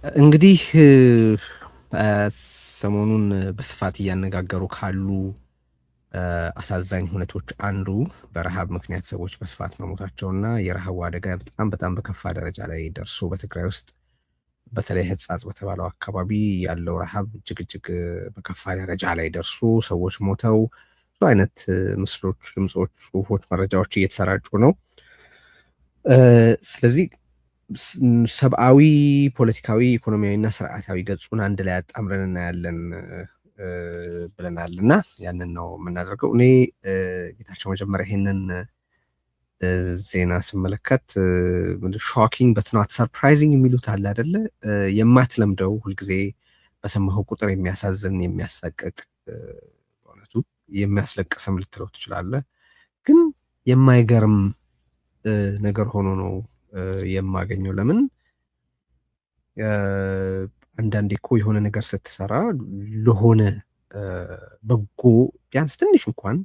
እንግዲህ ሰሞኑን በስፋት እያነጋገሩ ካሉ አሳዛኝ ሁነቶች አንዱ በረሃብ ምክንያት ሰዎች በስፋት መሞታቸውና የረሃቡ አደጋ በጣም በከፋ ደረጃ ላይ ደርሶ በትግራይ ውስጥ በተለይ ሕጻጽ በተባለው አካባቢ ያለው ረሃብ እጅግ በከፋ ደረጃ ላይ ደርሶ ሰዎች ሞተው ብዙ አይነት ምስሎች፣ ድምፆች፣ ጽሁፎች፣ መረጃዎች እየተሰራጩ ነው። ስለዚህ ሰብአዊ፣ ፖለቲካዊ፣ ኢኮኖሚያዊ እና ስርዓታዊ ገጹን አንድ ላይ አጣምረን እናያለን ብለናል እና ያንን ነው የምናደርገው። እኔ ጌታቸው መጀመሪያ ይሄንን ዜና ስመለከት ሾኪንግ በት ኖት ሰርፕራይዚንግ የሚሉት አለ አይደለ? የማትለምደው ሁልጊዜ በሰማኸው ቁጥር የሚያሳዝን የሚያሳቅቅ፣ በእውነቱ የሚያስለቅስም ልትለው ትችላለህ። ግን የማይገርም ነገር ሆኖ ነው የማገኘው። ለምን አንዳንዴ እኮ የሆነ ነገር ስትሰራ ለሆነ በጎ ቢያንስ ትንሽ እንኳን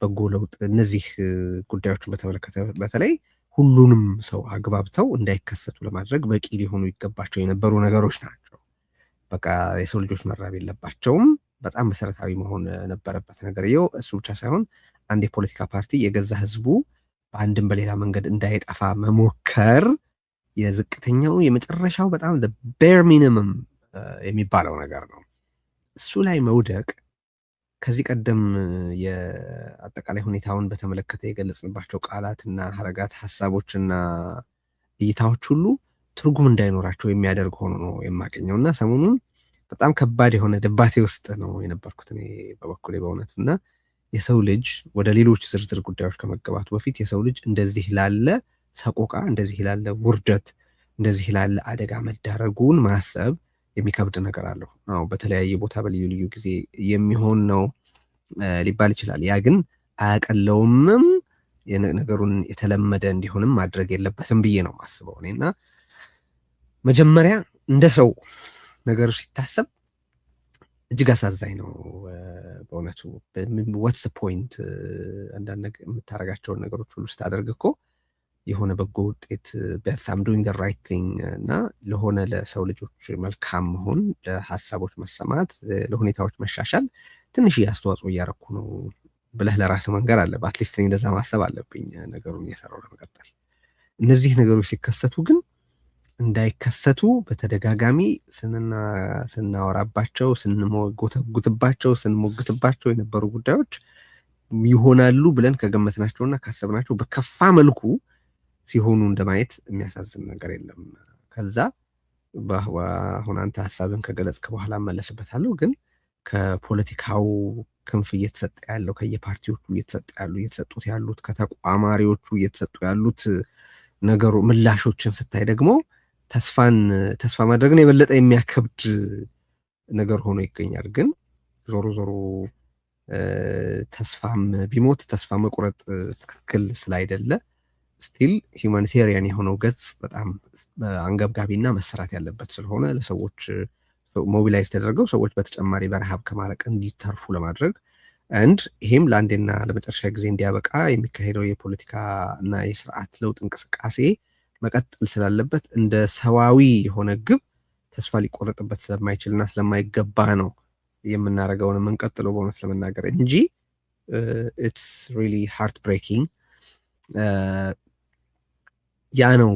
በጎ ለውጥ እነዚህ ጉዳዮችን በተመለከተ በተለይ ሁሉንም ሰው አግባብተው እንዳይከሰቱ ለማድረግ በቂ ሊሆኑ ይገባቸው የነበሩ ነገሮች ናቸው። በቃ የሰው ልጆች መራብ የለባቸውም። በጣም መሰረታዊ መሆን ነበረበት ነገር ይኸው። እሱ ብቻ ሳይሆን አንድ የፖለቲካ ፓርቲ የገዛ ህዝቡ በአንድም በሌላ መንገድ እንዳይጠፋ መሞከር የዝቅተኛው የመጨረሻው በጣም ቤር ሚኒመም የሚባለው ነገር ነው። እሱ ላይ መውደቅ ከዚህ ቀደም የአጠቃላይ ሁኔታውን በተመለከተ የገለጽንባቸው ቃላትና ሀረጋት፣ ሀሳቦችና እይታዎች ሁሉ ትርጉም እንዳይኖራቸው የሚያደርግ ሆኖ ነው የማገኘው እና ሰሞኑን በጣም ከባድ የሆነ ድባቴ ውስጥ ነው የነበርኩት እኔ በበኩሌ በእውነት። እና የሰው ልጅ ወደ ሌሎች ዝርዝር ጉዳዮች ከመገባቱ በፊት የሰው ልጅ እንደዚህ ላለ ሰቆቃ፣ እንደዚህ ላለ ውርደት፣ እንደዚህ ላለ አደጋ መዳረጉን ማሰብ የሚከብድ ነገር አለው። አዎ በተለያየ ቦታ በልዩ ልዩ ጊዜ የሚሆን ነው ሊባል ይችላል። ያ ግን አያቀለውምም፣ ነገሩን የተለመደ እንዲሆንም ማድረግ የለበትም ብዬ ነው ማስበው እኔ። እና መጀመሪያ እንደ ሰው ነገሩ ሲታሰብ እጅግ አሳዛኝ ነው በእውነቱ። ወትስ ፖይንት አንዳንድ የምታደርጋቸውን ነገሮች ሁሉ ስታደርግ እኮ የሆነ በጎ ውጤት ቢያንስ አም ዱይንግ ዘ ራይት ቲንግ እና ለሆነ ለሰው ልጆች መልካም መሆን፣ ለሀሳቦች መሰማት፣ ለሁኔታዎች መሻሻል ትንሽ አስተዋጽኦ እያረኩ ነው ብለህ ለራስህ መንገር አለ። አትሊስት እንደዛ ማሰብ አለብኝ ነገሩን እየሰራው ለመቀጠል። እነዚህ ነገሮች ሲከሰቱ ግን እንዳይከሰቱ በተደጋጋሚ ስናወራባቸው፣ ስንሞግትባቸው የነበሩ ጉዳዮች ይሆናሉ ብለን ከገመትናቸውና ካሰብናቸው በከፋ መልኩ ሲሆኑ እንደማየት የሚያሳዝን ነገር የለም። ከዛ አሁን አንተ ሀሳብን ከገለጽክ በኋላ መለስበታለሁ። ግን ከፖለቲካው ክንፍ እየተሰጠ ያለው ከየፓርቲዎቹ እየተሰጡት ያሉት ከተቋማሪዎቹ እየተሰጡ ያሉት ነገሩ ምላሾችን ስታይ ደግሞ ተስፋ ማድረግን የበለጠ የሚያከብድ ነገር ሆኖ ይገኛል። ግን ዞሮ ተስፋም ቢሞት ተስፋ መቁረጥ ትክክል ስላይደለ ስቲል ሂውማኒቴሪያን የሆነው ገጽ በጣም አንገብጋቢና መሰራት ያለበት ስለሆነ ለሰዎች ሞቢላይዝ ተደርገው ሰዎች በተጨማሪ በረሃብ ከማለቅ እንዲተርፉ ለማድረግ አንድ ይሄም ለአንዴና ለመጨረሻ ጊዜ እንዲያበቃ የሚካሄደው የፖለቲካ እና የስርዓት ለውጥ እንቅስቃሴ መቀጠል ስላለበት እንደ ሰዋዊ የሆነ ግብ ተስፋ ሊቆረጥበት ስለማይችልና ስለማይገባ ነው የምናደርገውን የምንቀጥለው በእውነት ለመናገር እንጂ ኢትስ ሪሊ ሃርት ብሬኪንግ ያ ነው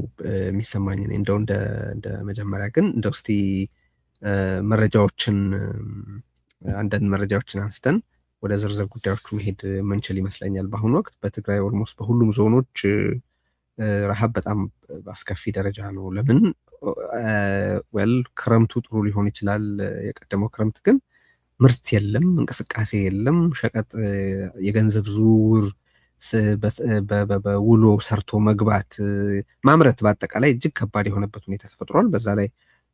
የሚሰማኝ። እንደው እንደ መጀመሪያ ግን እንደው እስቲ አንዳንድ መረጃዎችን አንስተን ወደ ዝርዝር ጉዳዮቹ መሄድ ምንችል ይመስለኛል። በአሁኑ ወቅት በትግራይ ኦልሞስት በሁሉም ዞኖች ረሃብ በጣም አስከፊ ደረጃ ነው። ለምን ክረምቱ ጥሩ ሊሆን ይችላል። የቀደመው ክረምት ግን ምርት የለም፣ እንቅስቃሴ የለም፣ ሸቀጥ፣ የገንዘብ ዝውውር፣ በውሎ ሰርቶ መግባት፣ ማምረት በአጠቃላይ እጅግ ከባድ የሆነበት ሁኔታ ተፈጥሯል። በዛ ላይ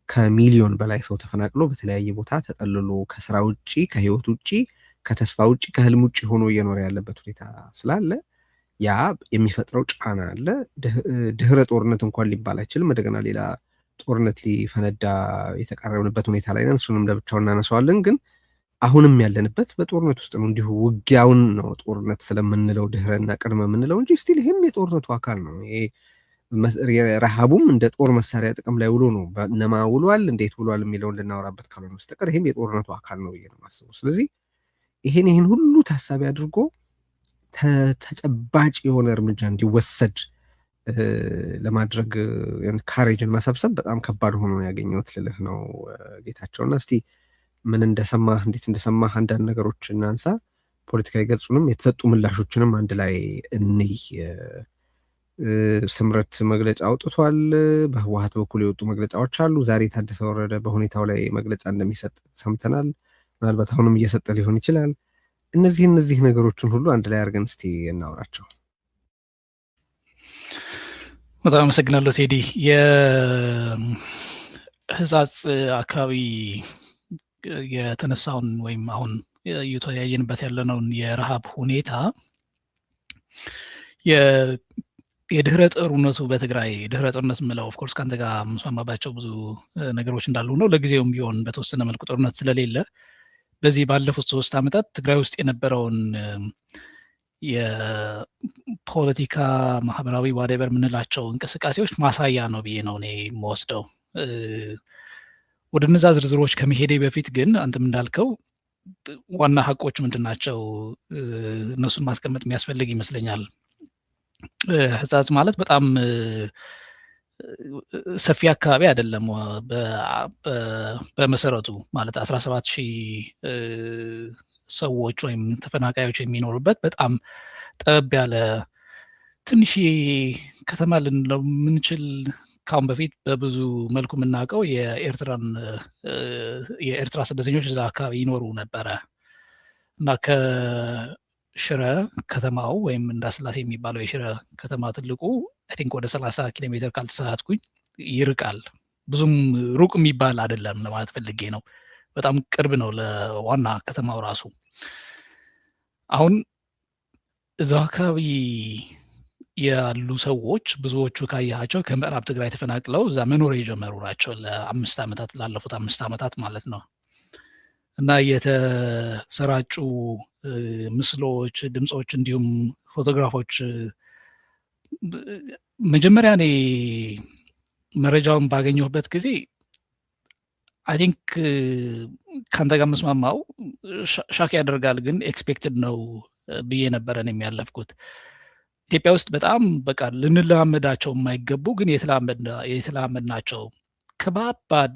ከሚሊዮን በላይ ሰው ተፈናቅሎ በተለያየ ቦታ ተጠልሎ ከስራ ውጭ፣ ከህይወት ውጭ፣ ከተስፋ ውጭ፣ ከህልም ውጭ ሆኖ እየኖረ ያለበት ሁኔታ ስላለ ያ የሚፈጥረው ጫና አለ። ድህረ ጦርነት እንኳን ሊባል አይችልም። እንደገና ሌላ ጦርነት ሊፈነዳ የተቃረብንበት ሁኔታ ላይ ነን። እሱንም ለብቻው እናነሳዋለን። ግን አሁንም ያለንበት በጦርነት ውስጥ ነው። እንዲሁ ውጊያውን ነው ጦርነት ስለምንለው ድህረና ቅድመ የምንለው እንጂ ስቲል ይሄም የጦርነቱ አካል ነው። ይሄ ረሃቡም እንደ ጦር መሳሪያ ጥቅም ላይ ውሎ ነው። በእነማ ውሏል፣ እንዴት ውሏል የሚለውን ልናወራበት ካልሆነ በስተቀር ይህም የጦርነቱ አካል ነው ብዬ ነው የማስበው። ስለዚህ ይህን ሁሉ ታሳቢ አድርጎ ተጨባጭ የሆነ እርምጃ እንዲወሰድ ለማድረግ ካሬጅን መሰብሰብ በጣም ከባድ ሆኖ ያገኘሁት ልልህ ነው ጌታቸውና እስቲ ምን እንደሰማህ እንዴት እንደሰማህ አንዳንድ ነገሮች እናንሳ። ፖለቲካዊ ገጹንም የተሰጡ ምላሾችንም አንድ ላይ እንይ። ስምረት መግለጫ አውጥቷል። በህወሓት በኩል የወጡ መግለጫዎች አሉ። ዛሬ ታደሰ ወረደ በሁኔታው ላይ መግለጫ እንደሚሰጥ ሰምተናል። ምናልባት አሁንም እየሰጠ ሊሆን ይችላል። እነዚህ ነገሮችን ሁሉ አንድ ላይ አድርገን እስቲ እናወራቸው። በጣም አመሰግናለሁ ቴዲ። የህጻጽ አካባቢ የተነሳውን ወይም አሁን እየተወያየንበት ያለነውን የረሃብ ሁኔታ የድህረ ጦርነቱ በትግራይ ድህረ ጦርነት የምለው ኦፍኮርስ ከአንተ ጋር የምስማማባቸው ብዙ ነገሮች እንዳሉ ነው። ለጊዜውም ቢሆን በተወሰነ መልኩ ጦርነት ስለሌለ በዚህ ባለፉት 3 ዓመታት ትግራይ ውስጥ የነበረውን የፖለቲካ ማህበራዊ ዋዴቨር የምንላቸው እንቅስቃሴዎች ማሳያ ነው ብዬ ነው እኔ የምወስደው። ወደ እነዛ ዝርዝሮች ከመሄዴ በፊት ግን አንተም እንዳልከው ዋና ሀቆች ምንድን ናቸው እነሱን ማስቀመጥ የሚያስፈልግ ይመስለኛል። ህጻጽ ማለት በጣም ሰፊ አካባቢ አይደለም። በመሰረቱ ማለት 17,000 ሰዎች ወይም ተፈናቃዮች የሚኖሩበት በጣም ጠብ ያለ ትንሽ ከተማ ልንለው የምንችል ካሁን በፊት በብዙ መልኩ የምናውቀው የኤርትራ ስደተኞች እዛ አካባቢ ይኖሩ ነበረ እና ከሽረ ከተማው ወይም እንዳስላሴ የሚባለው የሽረ ከተማ ትልቁ አይ ቲንክ ወደ 30 ኪሎ ሜትር ካልተሳሳትኩኝ ይርቃል። ብዙም ሩቅ የሚባል አይደለም ለማለት ፈልጌ ነው። በጣም ቅርብ ነው ለዋና ከተማው ራሱ። አሁን እዛው አካባቢ ያሉ ሰዎች ብዙዎቹ ካያቸው ከምዕራብ ትግራይ ተፈናቅለው እዛ መኖር የጀመሩ ናቸው ላለፉት 5 ዓመታት ማለት ነው። እና የተሰራጩ ምስሎች፣ ድምፆች እንዲሁም ፎቶግራፎች መጀመሪያ እኔ መረጃውን ባገኘሁበት ጊዜ አይ ቲንክ ከአንተ ጋር መስማማው ሻክ ያደርጋል፣ ግን ኤክስፔክትድ ነው ብዬ ነበረ ነው የሚያለፍኩት። ኢትዮጵያ ውስጥ በጣም በቃ ልንለማመዳቸው የማይገቡ ግን የተለማመድናቸው ከባባድ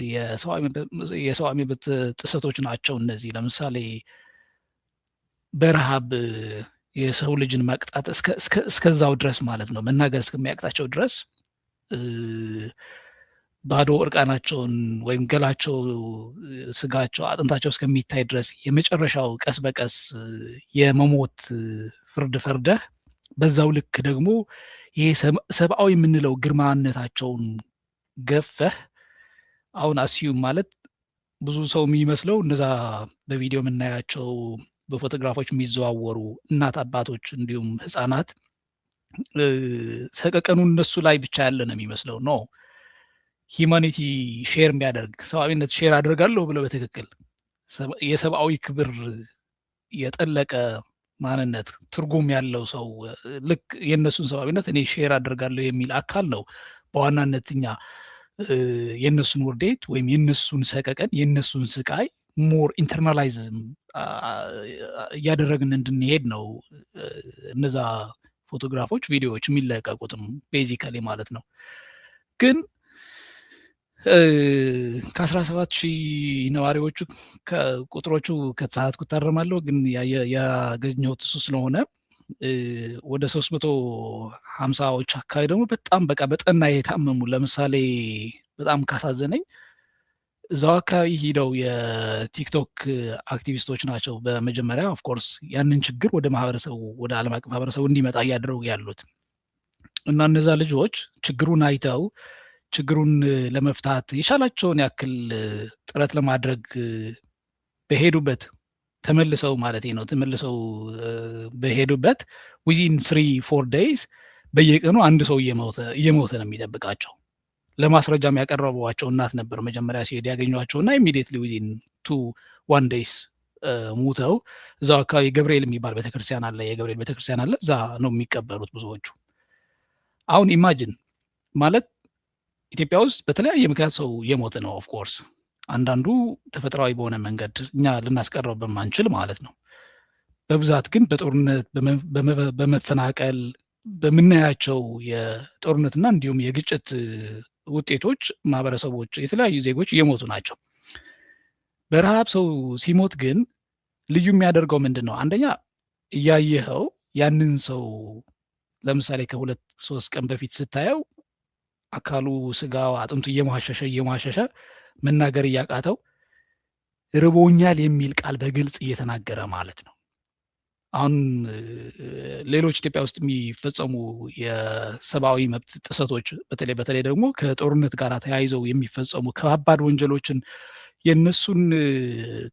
የሰብአዊ መብት ጥሰቶች ናቸው እነዚህ። ለምሳሌ በረሃብ የሰው ልጅን ማቅጣት እስከዛው ድረስ ማለት ነው፣ መናገር እስከሚያቅጣቸው ድረስ ባዶ እርቃናቸውን ወይም ገላቸው፣ ስጋቸው፣ አጥንታቸው እስከሚታይ ድረስ የመጨረሻው ቀስ በቀስ የመሞት ፍርድ ፈርደህ በዛው ልክ ደግሞ ይሄ ሰብአዊ የምንለው ግርማነታቸውን ገፈህ አሁን አስዩም ማለት ብዙ ሰው የሚመስለው እነዛ በቪዲዮ የምናያቸው በፎቶግራፎች የሚዘዋወሩ እናት አባቶች እንዲሁም ህፃናት ሰቀቀኑን እነሱ ላይ ብቻ ያለ ነው የሚመስለው። ኖ ሂማኒቲ ሼር የሚያደርግ ሰብአዊነት ሼር አደርጋለሁ ብለው በትክክል የሰብአዊ ክብር የጠለቀ ማንነት ትርጉም ያለው ሰው ልክ የእነሱን ሰብአዊነት እኔ ሼር አደርጋለሁ የሚል አካል ነው በዋናነት እኛ የእነሱን ውርዴት ወይም የእነሱን ሰቀቀን የእነሱን ስቃይ ሞር ኢንተርናላይዝ እያደረግን እንድንሄድ ነው እነዛ ፎቶግራፎች፣ ቪዲዮዎች የሚለቀቁትም ቤዚካሊ ማለት ነው። ግን ከ17,000 ነዋሪዎቹ ቁጥሮቹ ከተሳሳትኩ እታረማለሁ፣ ግን ያገኘሁት እሱ ስለሆነ ወደ 350ዎች አካባቢ ደግሞ በጣም በቃ በጠና የታመሙ ለምሳሌ በጣም ካሳዘነኝ እዛው አካባቢ ሂደው የቲክቶክ አክቲቪስቶች ናቸው በመጀመሪያ ኦፍኮርስ ያንን ችግር ወደ ማህበረሰቡ ወደ ዓለም አቀፍ ማህበረሰቡ እንዲመጣ እያደረጉ ያሉት እና እነዛ ልጆች ችግሩን አይተው ችግሩን ለመፍታት የቻላቸውን ያክል ጥረት ለማድረግ በሄዱበት ተመልሰው ማለት ነው ተመልሰው በሄዱበት ዊዚን 3-4 days በየቀኑ አንድ ሰው እየሞተ ነው የሚጠብቃቸው። ለማስረጃም ያቀረቧቸው እናት ነበር መጀመሪያ ሲሄድ ያገኟቸውና ኢሚዲየትሊ ዊዚን 2-1 days ሙተው እዛው አካባቢ ገብርኤል የሚባል ቤተክርስቲያን አለ፣ የገብርኤል ቤተክርስቲያን አለ፣ እዛ ነው የሚቀበሩት ብዙዎቹ። አሁን ኢማጂን ማለት ኢትዮጵያ ውስጥ በተለያየ ምክንያት ሰው የሞተ ነው። ኦፍኮርስ አንዳንዱ ተፈጥሯዊ በሆነ መንገድ እኛ ልናስቀረው በማንችል ማለት ነው። በብዛት ግን በጦርነት በመፈናቀል በምናያቸው የጦርነትና እንዲሁም የግጭት ውጤቶች ማህበረሰቦች የተለያዩ ዜጎች እየሞቱ ናቸው። በረሃብ ሰው ሲሞት ግን ልዩ የሚያደርገው ምንድን ነው? አንደኛ እያየኸው ያንን ሰው ለምሳሌ ከ2-3 ቀን በፊት ስታየው አካሉ ስጋው አጥንቱ እየሟሸሸ መናገር እያቃተው ርቦኛል የሚል ቃል በግልጽ እየተናገረ ማለት ነው። አሁን ሌሎች ኢትዮጵያ ውስጥ የሚፈጸሙ የሰብአዊ መብት ጥሰቶች በተለይ ደግሞ ከጦርነት ጋር ተያይዘው የሚፈጸሙ ከባባድ ወንጀሎችን የእነሱን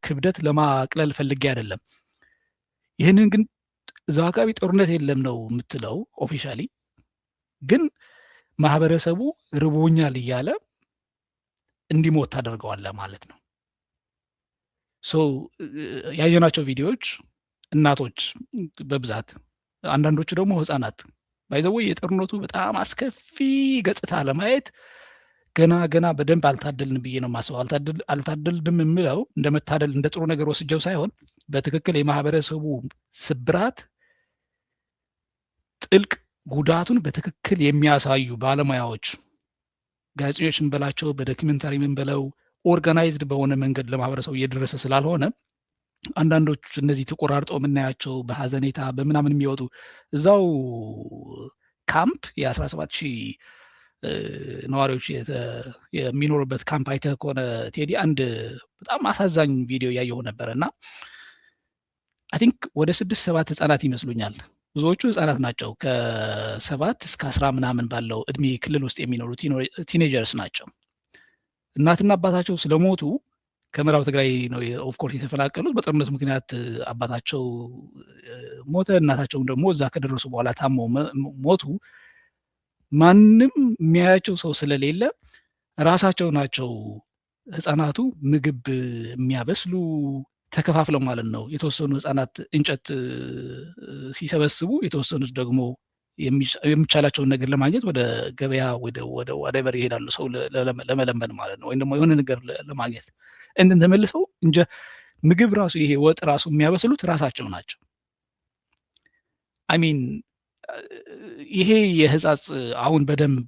ክብደት ለማቅለል ፈልጌ አይደለም። ይህንን ግን እዛው አካባቢ ጦርነት የለም ነው የምትለው ኦፊሻሊ፣ ግን ማህበረሰቡ ርቦኛል እያለ እንዲሞት ታደርገዋለህ ማለት ነው። ያየናቸው ቪዲዮዎች እናቶች በብዛት አንዳንዶቹ ደግሞ ህፃናት ባይዘው የጦርነቱ በጣም አስከፊ ገጽታ ለማየት ገና በደንብ አልታደልን ብዬ ነው ማሰው። አልታደልንም የምለው እንደመታደል እንደ ጥሩ ነገር ወስጀው ሳይሆን በትክክል የማህበረሰቡ ስብራት ጥልቅ ጉዳቱን በትክክል የሚያሳዩ ባለሙያዎች ጋዜጠኞች እንበላቸው በዶክመንታሪ ምንበለው ኦርጋናይዝድ በሆነ መንገድ ለማህበረሰቡ እየደረሰ ስላልሆነ አንዳንዶች እነዚህ ተቆራርጠው የምናያቸው በሀዘኔታ በምናምን የሚወጡ እዛው ካምፕ የ17,000 ነዋሪዎች የሚኖሩበት ካምፕ አይተህ ከሆነ ቴዲ አንድ በጣም አሳዛኝ ቪዲዮ እያየሁ ነበረ እና አይ ቲንክ ወደ 6-7 ህፃናት ይመስሉኛል። ብዙዎቹ ህፃናት ናቸው። ከ7 እስከ 10 ምናምን ባለው እድሜ ክልል ውስጥ የሚኖሩ ቲኔጀርስ ናቸው። እናትና አባታቸው ስለሞቱ ከምዕራብ ትግራይ ነው ኦፍኮርስ የተፈናቀሉት። በጦርነት ምክንያት አባታቸው ሞተ፣ እናታቸውም ደግሞ እዛ ከደረሱ በኋላ ታመው ሞቱ። ማንም የሚያያቸው ሰው ስለሌለ ራሳቸው ናቸው ህፃናቱ ምግብ የሚያበስሉ ተከፋፍለው ማለት ነው። የተወሰኑ ህፃናት እንጨት ሲሰበስቡ፣ የተወሰኑት ደግሞ የሚቻላቸውን ነገር ለማግኘት ወደ ገበያ ወደ ዋደበር ይሄዳሉ፣ ሰው ለመለመን ማለት ነው፣ ወይም ደግሞ የሆነ ነገር ለማግኘት እንትን ተመልሰው ምግብ ራሱ ይሄ ወጥ ራሱ የሚያበስሉት ራሳቸው ናቸው። አይሚን ይሄ የህጻጽ አሁን በደንብ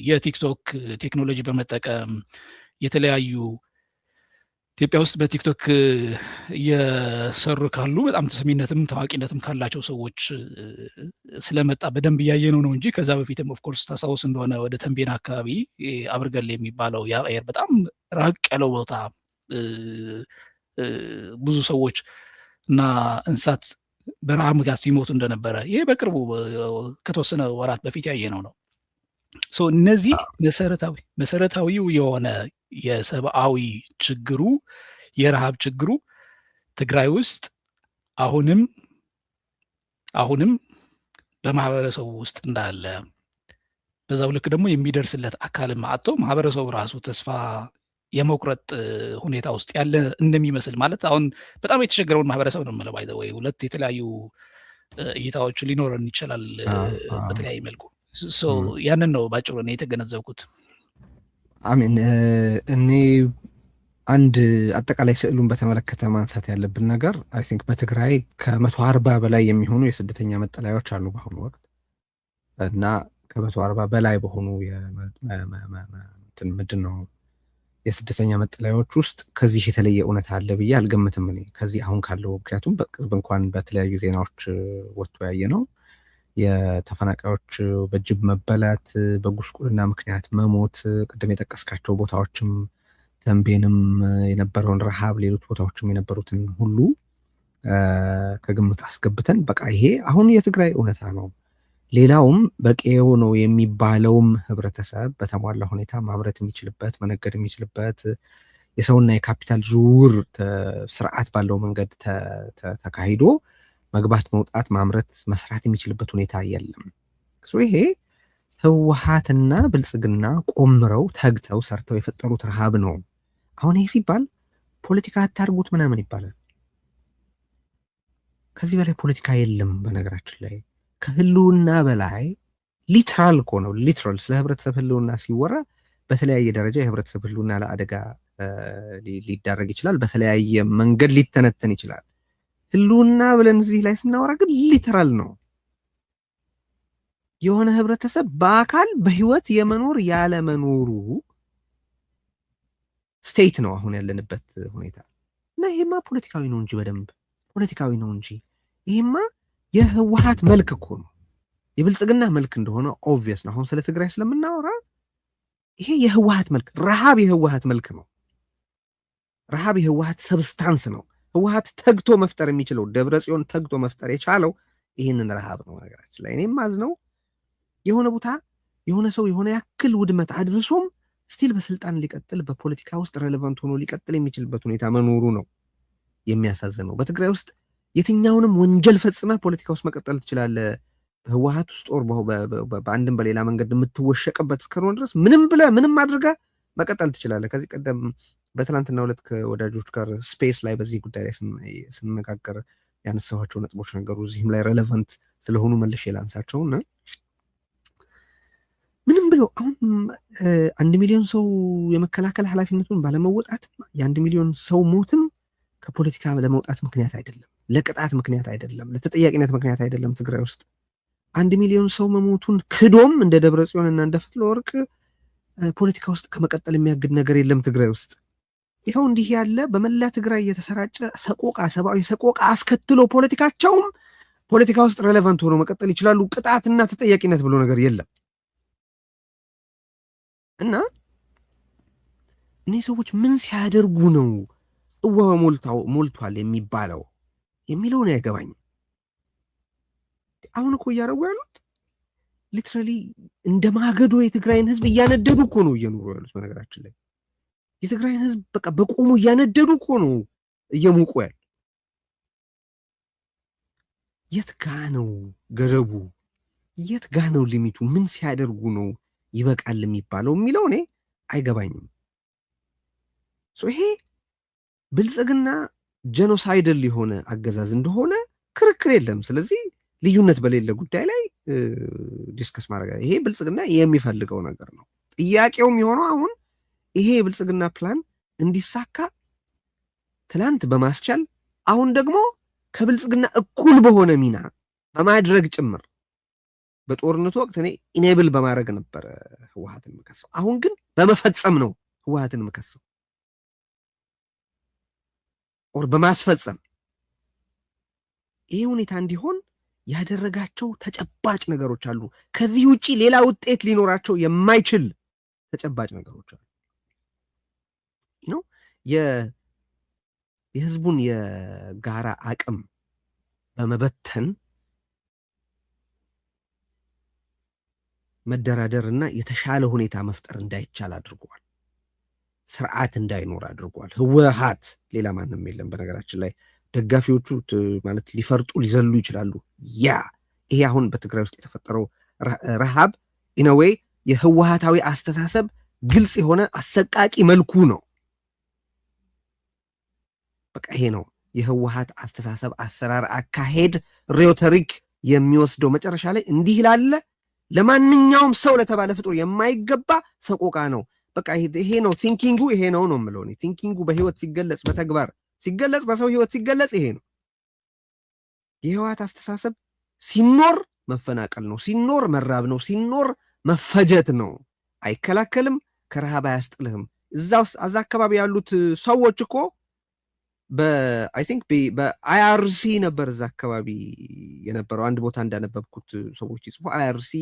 የቲክቶክ ቴክኖሎጂ በመጠቀም የተለያዩ ኢትዮጵያ ውስጥ በቲክቶክ እየሰሩ ካሉ በጣም ተሰሚነትም ታዋቂነትም ካላቸው ሰዎች ስለመጣ በደንብ እያየነው ነው እንጂ ከዛ በፊትም ኦፍኮርስ ታስታውስ እንደሆነ ወደ ተንቤን አካባቢ አብርገሌ የሚባለው የአየር በጣም ራቅ ያለው ቦታ ብዙ ሰዎች እና እንስሳት በረሃብ ምክንያት ሲሞቱ እንደነበረ ይሄ በቅርቡ ከተወሰነ ወራት በፊት ያየነው ነው። እነዚህ መሰረታዊው የሆነ የሰብአዊ ችግሩ የረሃብ ችግሩ ትግራይ ውስጥ አሁንም በማህበረሰቡ ውስጥ እንዳለ፣ በዛው ልክ ደግሞ የሚደርስለት አካልም አጥቶ ማህበረሰቡ ራሱ ተስፋ የመቁረጥ ሁኔታ ውስጥ ያለ እንደሚመስል ማለት አሁን በጣም የተቸገረውን ማህበረሰብ ነው የምለው። ባይ ዘ ወይ ሁለት የተለያዩ እይታዎች ሊኖረን ይችላል በተለያየ መልኩ። ያንን ነው ባጭሩ እኔ የተገነዘብኩት። አሜን። እኔ አንድ አጠቃላይ ስዕሉን በተመለከተ ማንሳት ያለብን ነገር አይ ቲንክ በትግራይ ከ140 በላይ የሚሆኑ የስደተኛ መጠለያዎች አሉ በአሁኑ ወቅት እና ከ140 በላይ በሆኑ ምንድን ነው የስደተኛ መጠለያዎች ውስጥ ከዚህ የተለየ እውነት አለ ብዬ አልገምትም እኔ ከዚህ አሁን ካለው። ምክንያቱም በቅርብ እንኳን በተለያዩ ዜናዎች ወጥቶ ያየ ነው የተፈናቃዮች በጅብ መበላት፣ በጉስቁልና ምክንያት መሞት፣ ቅድም የጠቀስካቸው ቦታዎችም ተንቤንም የነበረውን ረሃብ፣ ሌሎች ቦታዎችም የነበሩትን ሁሉ ከግምት አስገብተን በቃ ይሄ አሁን የትግራይ እውነታ ነው። ሌላውም በቀዬው ነው የሚባለውም ህብረተሰብ በተሟላ ሁኔታ ማምረት የሚችልበት መነገድ የሚችልበት የሰውና የካፒታል ዝውውር ስርዓት ባለው መንገድ ተካሂዶ መግባት መውጣት ማምረት መስራት የሚችልበት ሁኔታ የለም። ይሄ ህወሓትና ብልጽግና ቆምረው ተግተው ሰርተው የፈጠሩት ረሃብ ነው። አሁን ይሄ ሲባል ፖለቲካ አታርጉት ምናምን ይባላል። ከዚህ በላይ ፖለቲካ የለም። በነገራችን ላይ ከህልውና በላይ ሊትራል እኮ ነው። ሊትራል ስለ ህብረተሰብ ህልውና ሲወራ በተለያየ ደረጃ የህብረተሰብ ህልውና ለአደጋ ሊዳረግ ይችላል። በተለያየ መንገድ ሊተነተን ይችላል። ህልውና ብለን እዚህ ላይ ስናወራ ግን ሊትራል ነው። የሆነ ህብረተሰብ በአካል በህይወት የመኖር ያለመኖሩ ስቴት ነው አሁን ያለንበት ሁኔታ እና ይሄማ ፖለቲካዊ ነው እንጂ በደንብ ፖለቲካዊ ነው እንጂ ይሄማ የህወሓት መልክ እኮ ነው። የብልጽግና መልክ እንደሆነ ኦብቪየስ ነው። አሁን ስለ ትግራይ ስለምናወራ ይሄ የህወሓት መልክ፣ ረሃብ የህወሓት መልክ ነው። ረሃብ የህወሓት ሰብስታንስ ነው። ህወሓት ተግቶ መፍጠር የሚችለው ደብረጽዮን ተግቶ መፍጠር የቻለው ይህንን ረሃብ ነው። ነገራችን ላይ እኔም ማዝነው የሆነ ቦታ የሆነ ሰው የሆነ ያክል ውድመት አድርሶም ስቲል በስልጣን ሊቀጥል በፖለቲካ ውስጥ ሬሌቫንት ሆኖ ሊቀጥል የሚችልበት ሁኔታ መኖሩ ነው የሚያሳዝነው። በትግራይ ውስጥ የትኛውንም ወንጀል ፈጽመህ ፖለቲካ ውስጥ መቀጠል ትችላለህ። በህወሓት ውስጥ ጦር በአንድም በሌላ መንገድ የምትወሸቅበት እስከሆነ ድረስ ምንም ብለህ ምንም አድርገህ መቀጠል ትችላለህ። ከዚህ ቀደም በትናንትናው ዕለት ከወዳጆች ጋር ስፔስ ላይ በዚህ ጉዳይ ላይ ስንነጋገር ያነሳኋቸው ነጥቦች ነገሩ እዚህም ላይ ሬሌቫንት ስለሆኑ መልሼ ላንሳቸውና ምንም ብለው አሁን 1 ሚሊዮን ሰው የመከላከል ኃላፊነቱን ባለመወጣት የ1 ሚሊዮን ሰው ሞትም ከፖለቲካ ለመውጣት ምክንያት አይደለም፣ ለቅጣት ምክንያት አይደለም፣ ለተጠያቂነት ምክንያት አይደለም። ትግራይ ውስጥ 1 ሚሊዮን ሰው መሞቱን ክዶም እንደ ደብረጽዮን እና እንደ ፈትለወርቅ ፖለቲካ ውስጥ ከመቀጠል የሚያግድ ነገር የለም። ትግራይ ውስጥ ይኸው እንዲህ ያለ በመላ ትግራይ የተሰራጨ ሰቆቃ፣ ሰብአዊ ሰቆቃ አስከትሎ ፖለቲካቸውም ፖለቲካ ውስጥ ሬሌቫንት ሆኖ መቀጠል ይችላሉ። ቅጣትና ተጠያቂነት ብሎ ነገር የለም። እና እነዚህ ሰዎች ምን ሲያደርጉ ነው ጽዋው ሞልቷል የሚባለው የሚለውን አይገባኝም። አሁን እኮ እያደረጉ ያሉት ሊትራሊ እንደ ማገዶ የትግራይን ህዝብ እያነደዱ እኮ ነው እየኖሩ ያሉት። በነገራችን ላይ የትግራይን ህዝብ በቃ በቆሙ እያነደዱ እኮ ነው እየሞቁ ያሉ። የት ጋ ነው ገደቡ? የት ጋ ነው ሊሚቱ? ምን ሲያደርጉ ነው ይበቃል የሚባለው የሚለው እኔ አይገባኝም። ይሄ ብልጽግና ጄኖሳይደል የሆነ አገዛዝ እንደሆነ ክርክር የለም። ስለዚህ ልዩነት በሌለ ጉዳይ ላይ ዲስከስ ማድረግ ይሄ ብልጽግና የሚፈልገው ነገር ነው። ጥያቄውም የሆነው አሁን ይሄ የብልጽግና ፕላን እንዲሳካ ትላንት በማስቻል አሁን ደግሞ ከብልጽግና እኩል በሆነ ሚና በማድረግ ጭምር በጦርነቱ ወቅት እኔ ኢኔብል በማድረግ ነበረ ህወሓትን የምከሰው። አሁን ግን በመፈጸም ነው ህወሓትን የምከሰው ኦር በማስፈጸም። ይሄ ሁኔታ እንዲሆን ያደረጋቸው ተጨባጭ ነገሮች አሉ። ከዚህ ውጪ ሌላ ውጤት ሊኖራቸው የማይችል ተጨባጭ ነገሮች አሉ። የህዝቡን የጋራ አቅም በመበተን መደራደር እና የተሻለ ሁኔታ መፍጠር እንዳይቻል አድርጓል። ስርዓት እንዳይኖር አድርጓል። ህወሓት ሌላ ማንም የለም። በነገራችን ላይ ደጋፊዎቹ ማለት ሊፈርጡ ሊዘሉ ይችላሉ። ይሄ አሁን በትግራይ ውስጥ የተፈጠረው ረሃብ ኢነዌይ የህወሓታዊ አስተሳሰብ ግልጽ የሆነ አሰቃቂ መልኩ ነው። በቃ ይሄ ነው የህወሓት አስተሳሰብ፣ አሰራር፣ አካሄድ፣ ሬቶሪክ የሚወስደው መጨረሻ ላይ እንዲህ ላለ ለማንኛውም ሰው ለተባለ ፍጡር የማይገባ ሰቆቃ ነው። በቃ ይሄ ነው ቲንኪንጉ፣ ይሄ ነው የምለው እኔ። ቲንኪንጉ በህይወት ሲገለጽ፣ በተግባር ሲገለጽ፣ በሰው ህይወት ሲገለጽ ይሄ ነው። የህወሓት አስተሳሰብ ሲኖር መፈናቀል ነው፣ ሲኖር መራብ ነው፣ ሲኖር መፈጀት ነው። አይከላከልም፣ ከረሃብ አያስጥልህም። እዛ አካባቢ ያሉት ሰዎች እኮ አይ ቲንክ በአይአርሲ ነበር እዛ አካባቢ የነበረው። አንድ ቦታ እንዳነበብኩት ሰዎች ሲጽፉ አይአርሲ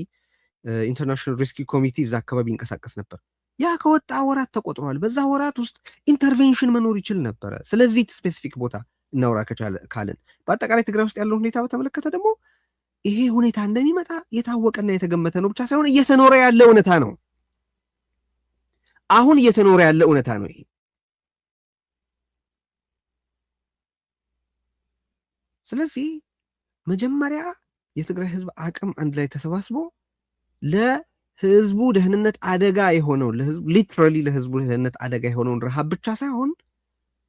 ኢንተርናሽናል ሬስኪው ኮሚቴ እዛ አካባቢ ይንቀሳቀስ ነበር። ያ ከወጣ ወራት ተቆጥረዋል። በዛ ወራት ውስጥ ኢንተርቬንሽን መኖር ይችል ነበረ። ስለዚህ ስፔሲፊክ ቦታ እናውራ ካልን በአጠቃላይ ትግራይ ውስጥ ያለውን ሁኔታ በተመለከተ ደግሞ ይሄ ሁኔታ እንደሚመጣ የታወቀና የተገመተ ነው ብቻ ሳይሆን እየተኖረ ያለ እውነታ ነው። አሁን እየተኖረ ያለ እውነታ ነው ይሄ። ስለዚህ መጀመሪያ የትግራይ ህዝብ አቅም አንድ ላይ ተሰባስቦ ለህዝቡ ደህንነት አደጋ የሆነውን ሊትራሊ ለህዝቡ ደህንነት አደጋ የሆነውን ረሃብ ብቻ ሳይሆን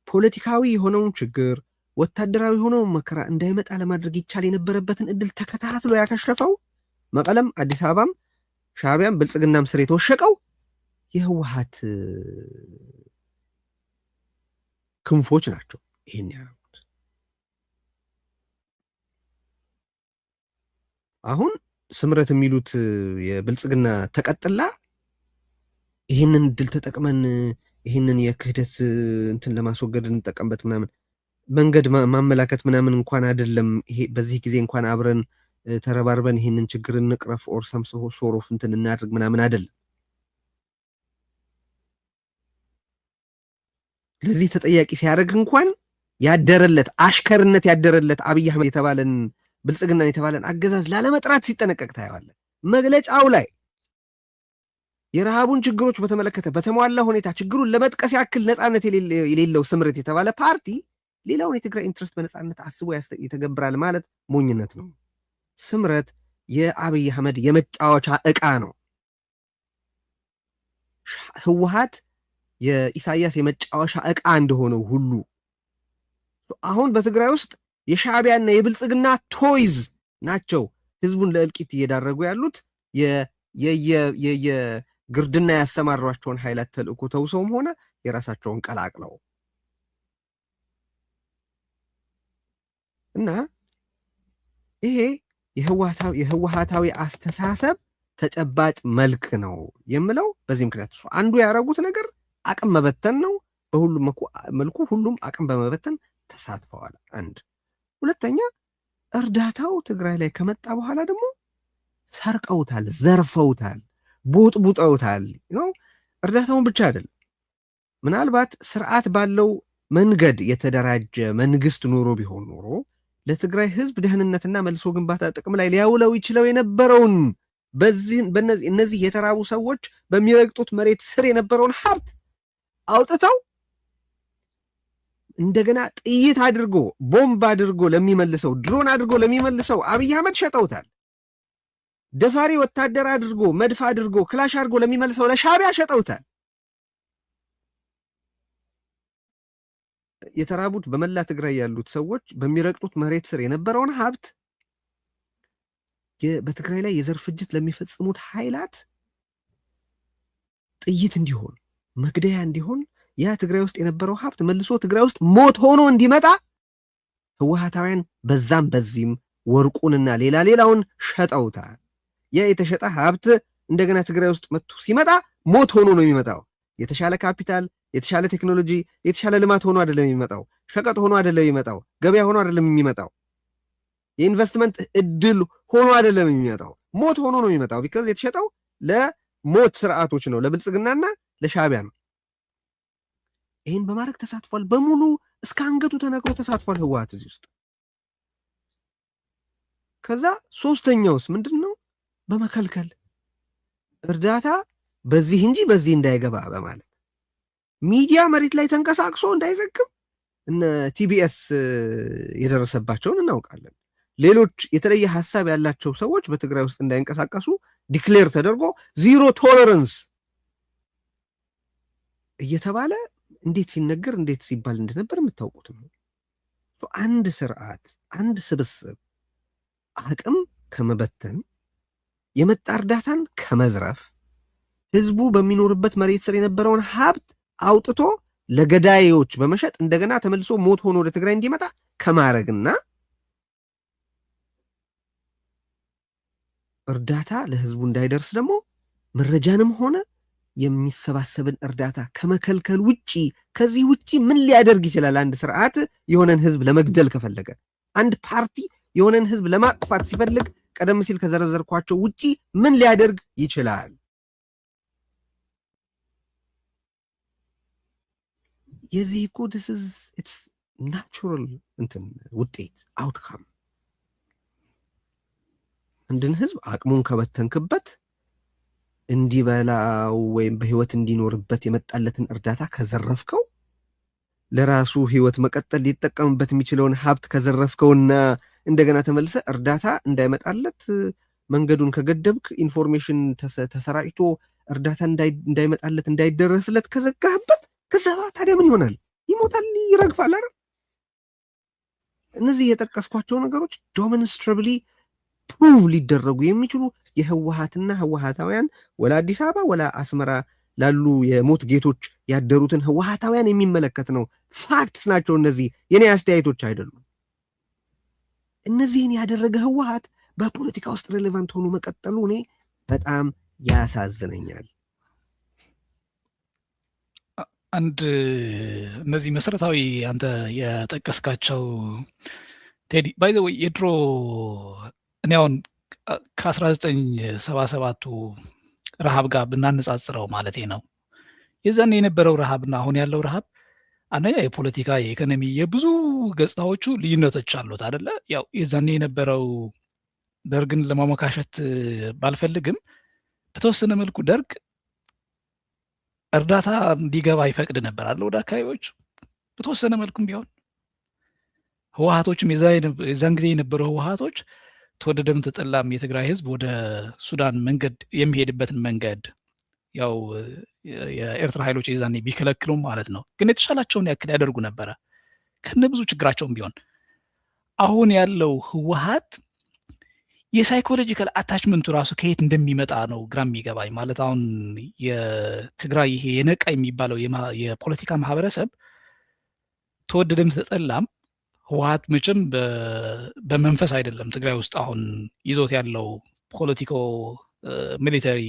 ፖለቲካዊ የሆነውን ችግር፣ ወታደራዊ የሆነውን መከራ እንዳይመጣ ለማድረግ ይቻል የነበረበትን እድል ተከታትሎ ያከሸፈው መቀለም፣ አዲስ አበባም ሻዕቢያም ብልጽግናም ስር የተወሸቀው የህወሓት ክንፎች ናቸው ይሄን ያደረጉት። አሁን ስምረት የሚሉት የብልጽግና ተቀጥላ ይህንን ድል ተጠቅመን ይህንን የክህደት እንትን ለማስወገድ እንጠቀምበት ምናምን መንገድ ማመላከት ምናምን እንኳን አይደለም። ይሄ በዚህ ጊዜ እንኳን አብረን ተረባርበን ይህንን ችግር እንቅረፍ ኦር ሰም ሶሮፍ እንትን እናድርግ ምናምን አይደለም። ለዚህ ተጠያቂ ሲያደርግ እንኳን ያደረለት አሽከርነት ያደረለት አብይ አህመድ የተባለን ብልጽግና የተባለን አገዛዝ ላለመጥራት ሲጠነቀቅ ታየዋለህ። መግለጫው ላይ የረሃቡን ችግሮች በተመለከተ በተሟላ ሁኔታ ችግሩን ለመጥቀስ ያክል ነፃነት የሌለው ስምረት የተባለ ፓርቲ ሌላውን የትግራይ ኢንትረስት በነፃነት አስቦ ይተገብራል ማለት ሞኝነት ነው። ስምረት የአብይ አህመድ የመጫወቻ ዕቃ ነው። ህወሓት የኢሳያስ የመጫወቻ ዕቃ እንደሆነው ሁሉ አሁን በትግራይ ውስጥ የሻዕቢያና የብልጽግና ቶይዝ ናቸው ህዝቡን ለእልቂት እየዳረጉ ያሉት። የግርድና ያሰማሯቸውን ኃይላት ተልእኮ ተውሰውም ሆነ የራሳቸውን ቀላቅለው እና ይሄ የህወሓታዊ አስተሳሰብ ተጨባጭ መልክ ነው የምለው በዚህ ምክንያት አንዱ ያደረጉት ነገር አቅም መበተን ነው። በሁሉም መልኩ ሁሉም አቅም በመበተን ተሳትፈዋል። አንድ ሁለተኛ እርዳታው ትግራይ ላይ ከመጣ በኋላ ደግሞ ሰርቀውታል፣ ዘርፈውታል፣ ቦጥቡጠውታል ነው። እርዳታውን ብቻ አይደለም፣ ምናልባት ስርዓት ባለው መንገድ የተደራጀ መንግስት ኖሮ ቢሆን ኖሮ ለትግራይ ህዝብ ደህንነትና መልሶ ግንባታ ጥቅም ላይ ሊያውለው ይችለው የነበረውን እነዚህ የተራቡ ሰዎች በሚረግጡት መሬት ስር የነበረውን ሀብት አውጥተው እንደገና ጥይት አድርጎ ቦምብ አድርጎ ለሚመልሰው ድሮን አድርጎ ለሚመልሰው አብይ አህመድ ሸጠውታል። ደፋሪ ወታደር አድርጎ መድፍ አድርጎ ክላሽ አድርጎ ለሚመልሰው ለሻዕቢያ ሸጠውታል። የተራቡት በመላ ትግራይ ያሉት ሰዎች በሚረግጡት መሬት ስር የነበረውን ሀብት በትግራይ ላይ የዘር ፍጅት ለሚፈጽሙት ኃይላት ጥይት እንዲሆን መግደያ እንዲሆን ያ ትግራይ ውስጥ የነበረው ሀብት መልሶ ትግራይ ውስጥ ሞት ሆኖ እንዲመጣ ህወሓታውያን በዛም በዚህም ወርቁንና ሌላውን ሸጠውታል። ያ የተሸጠ ሀብት እንደገና ትግራይ ውስጥ መጥቶ ሲመጣ ሞት ሆኖ ነው የሚመጣው። የተሻለ ካፒታል፣ የተሻለ ቴክኖሎጂ፣ የተሻለ ልማት ሆኖ አይደለም የሚመጣው። ሸቀጥ ሆኖ አይደለም የሚመጣው። ገበያ ሆኖ አይደለም የሚመጣው። የኢንቨስትመንት እድል ሆኖ አይደለም የሚመጣው። ሞት ሆኖ ነው የሚመጣው። ቢካዝ የተሸጠው ለሞት ስርዓቶች ነው፣ ለብልጽግናና ለሻዕቢያ ነው። ይህን በማድረግ ተሳትፏል። በሙሉ እስከ አንገቱ ተነግሮ ተሳትፏል ህወሓት እዚህ ውስጥ። ከዛ ሶስተኛውስ ምንድን ነው? በመከልከል እርዳታ በዚህ እንጂ በዚህ እንዳይገባ በማለት ሚዲያ መሬት ላይ ተንቀሳቅሶ እንዳይዘግብ እነ ቲቢኤስ የደረሰባቸውን እናውቃለን። ሌሎች የተለየ ሀሳብ ያላቸው ሰዎች በትግራይ ውስጥ እንዳይንቀሳቀሱ ዲክሌር ተደርጎ ዚሮ ቶለረንስ እየተባለ እንዴት ሲነገር እንዴት ሲባል እንደነበር የምታውቁት ነው። አንድ ስርዓት፣ አንድ ስብስብ አቅም ከመበተን የመጣ እርዳታን ከመዝረፍ ህዝቡ በሚኖርበት መሬት ስር የነበረውን ሀብት አውጥቶ ለገዳዮች በመሸጥ እንደገና ተመልሶ ሞት ሆኖ ወደ ትግራይ እንዲመጣ ከማድረግና እርዳታ ለህዝቡ እንዳይደርስ ደግሞ መረጃንም ሆነ የሚሰባሰብን እርዳታ ከመከልከል ውጪ ከዚህ ውጪ ምን ሊያደርግ ይችላል? አንድ ስርዓት የሆነን ህዝብ ለመግደል ከፈለገ፣ አንድ ፓርቲ የሆነን ህዝብ ለማጥፋት ሲፈልግ ቀደም ሲል ከዘረዘርኳቸው ውጪ ምን ሊያደርግ ይችላል? የዚህ እኮ ኢትስ ናቹራል እንትን ውጤት አውትካም። አንድን ህዝብ አቅሙን ከበተንክበት እንዲበላው ወይም በህይወት እንዲኖርበት የመጣለትን እርዳታ ከዘረፍከው፣ ለራሱ ህይወት መቀጠል ሊጠቀምበት የሚችለውን ሀብት ከዘረፍከውና እንደገና ተመልሰ እርዳታ እንዳይመጣለት መንገዱን ከገደብክ፣ ኢንፎርሜሽን ተሰራጭቶ እርዳታ እንዳይመጣለት እንዳይደረስለት ከዘጋህበት፣ ከዛ ታዲያ ምን ይሆናል? ይሞታል፣ ይረግፋል አይደል? እነዚህ የጠቀስኳቸው ነገሮች ዶሚኒስትራብሊ ፕሩቭ ሊደረጉ የሚችሉ የህወሓትና ህወሓታውያን ወላ አዲስ አበባ ወላ አስመራ ላሉ የሞት ጌቶች ያደሩትን ህወሓታውያን የሚመለከት ነው። ፋክትስ ናቸው እነዚህ፣ የኔ አስተያየቶች አይደሉም። እነዚህን ያደረገ ህወሓት በፖለቲካ ውስጥ ሬሌቫንት ሆኖ መቀጠሉ እኔ በጣም ያሳዝነኛል። አንድ እነዚህ መሰረታዊ አንተ የጠቀስካቸው ቴዲ ባይ ዘ ወይ የድሮ እኔ አሁን ከ1977ቱ ረሃብ ጋር ብናነጻጽረው ማለቴ ነው። የዛን የነበረው ረሃብና አሁን ያለው ረሃብ አንደኛ የፖለቲካ የኢኮኖሚ የብዙ ገጽታዎቹ ልዩነቶች አሉት አይደለ? ያው የዛን የነበረው ደርግን ለማሞካሸት ባልፈልግም በተወሰነ መልኩ ደርግ እርዳታ እንዲገባ ይፈቅድ ነበር አለ ወደ አካባቢዎች በተወሰነ መልኩም ቢሆን። ህወሓቶችም የዛን ጊዜ የነበረው ህወሓቶች ተወደደም ተጠላም የትግራይ ህዝብ ወደ ሱዳን መንገድ የሚሄድበትን መንገድ ያው የኤርትራ ኃይሎች የዛኔ ቢከለክሉም ማለት ነው፣ ግን የተሻላቸውን ያክል ያደርጉ ነበረ ከነ ብዙ ችግራቸውም ቢሆን። አሁን ያለው ህወሓት የሳይኮሎጂካል አታችመንቱ ራሱ ከየት እንደሚመጣ ነው ግራ የሚገባኝ። ማለት አሁን የትግራይ ይሄ የነቃ የሚባለው የፖለቲካ ማህበረሰብ ተወደደም ተጠላም ህወሓት መቼም በመንፈስ አይደለም ትግራይ ውስጥ አሁን ይዞት ያለው ፖለቲኮ ሚሊተሪ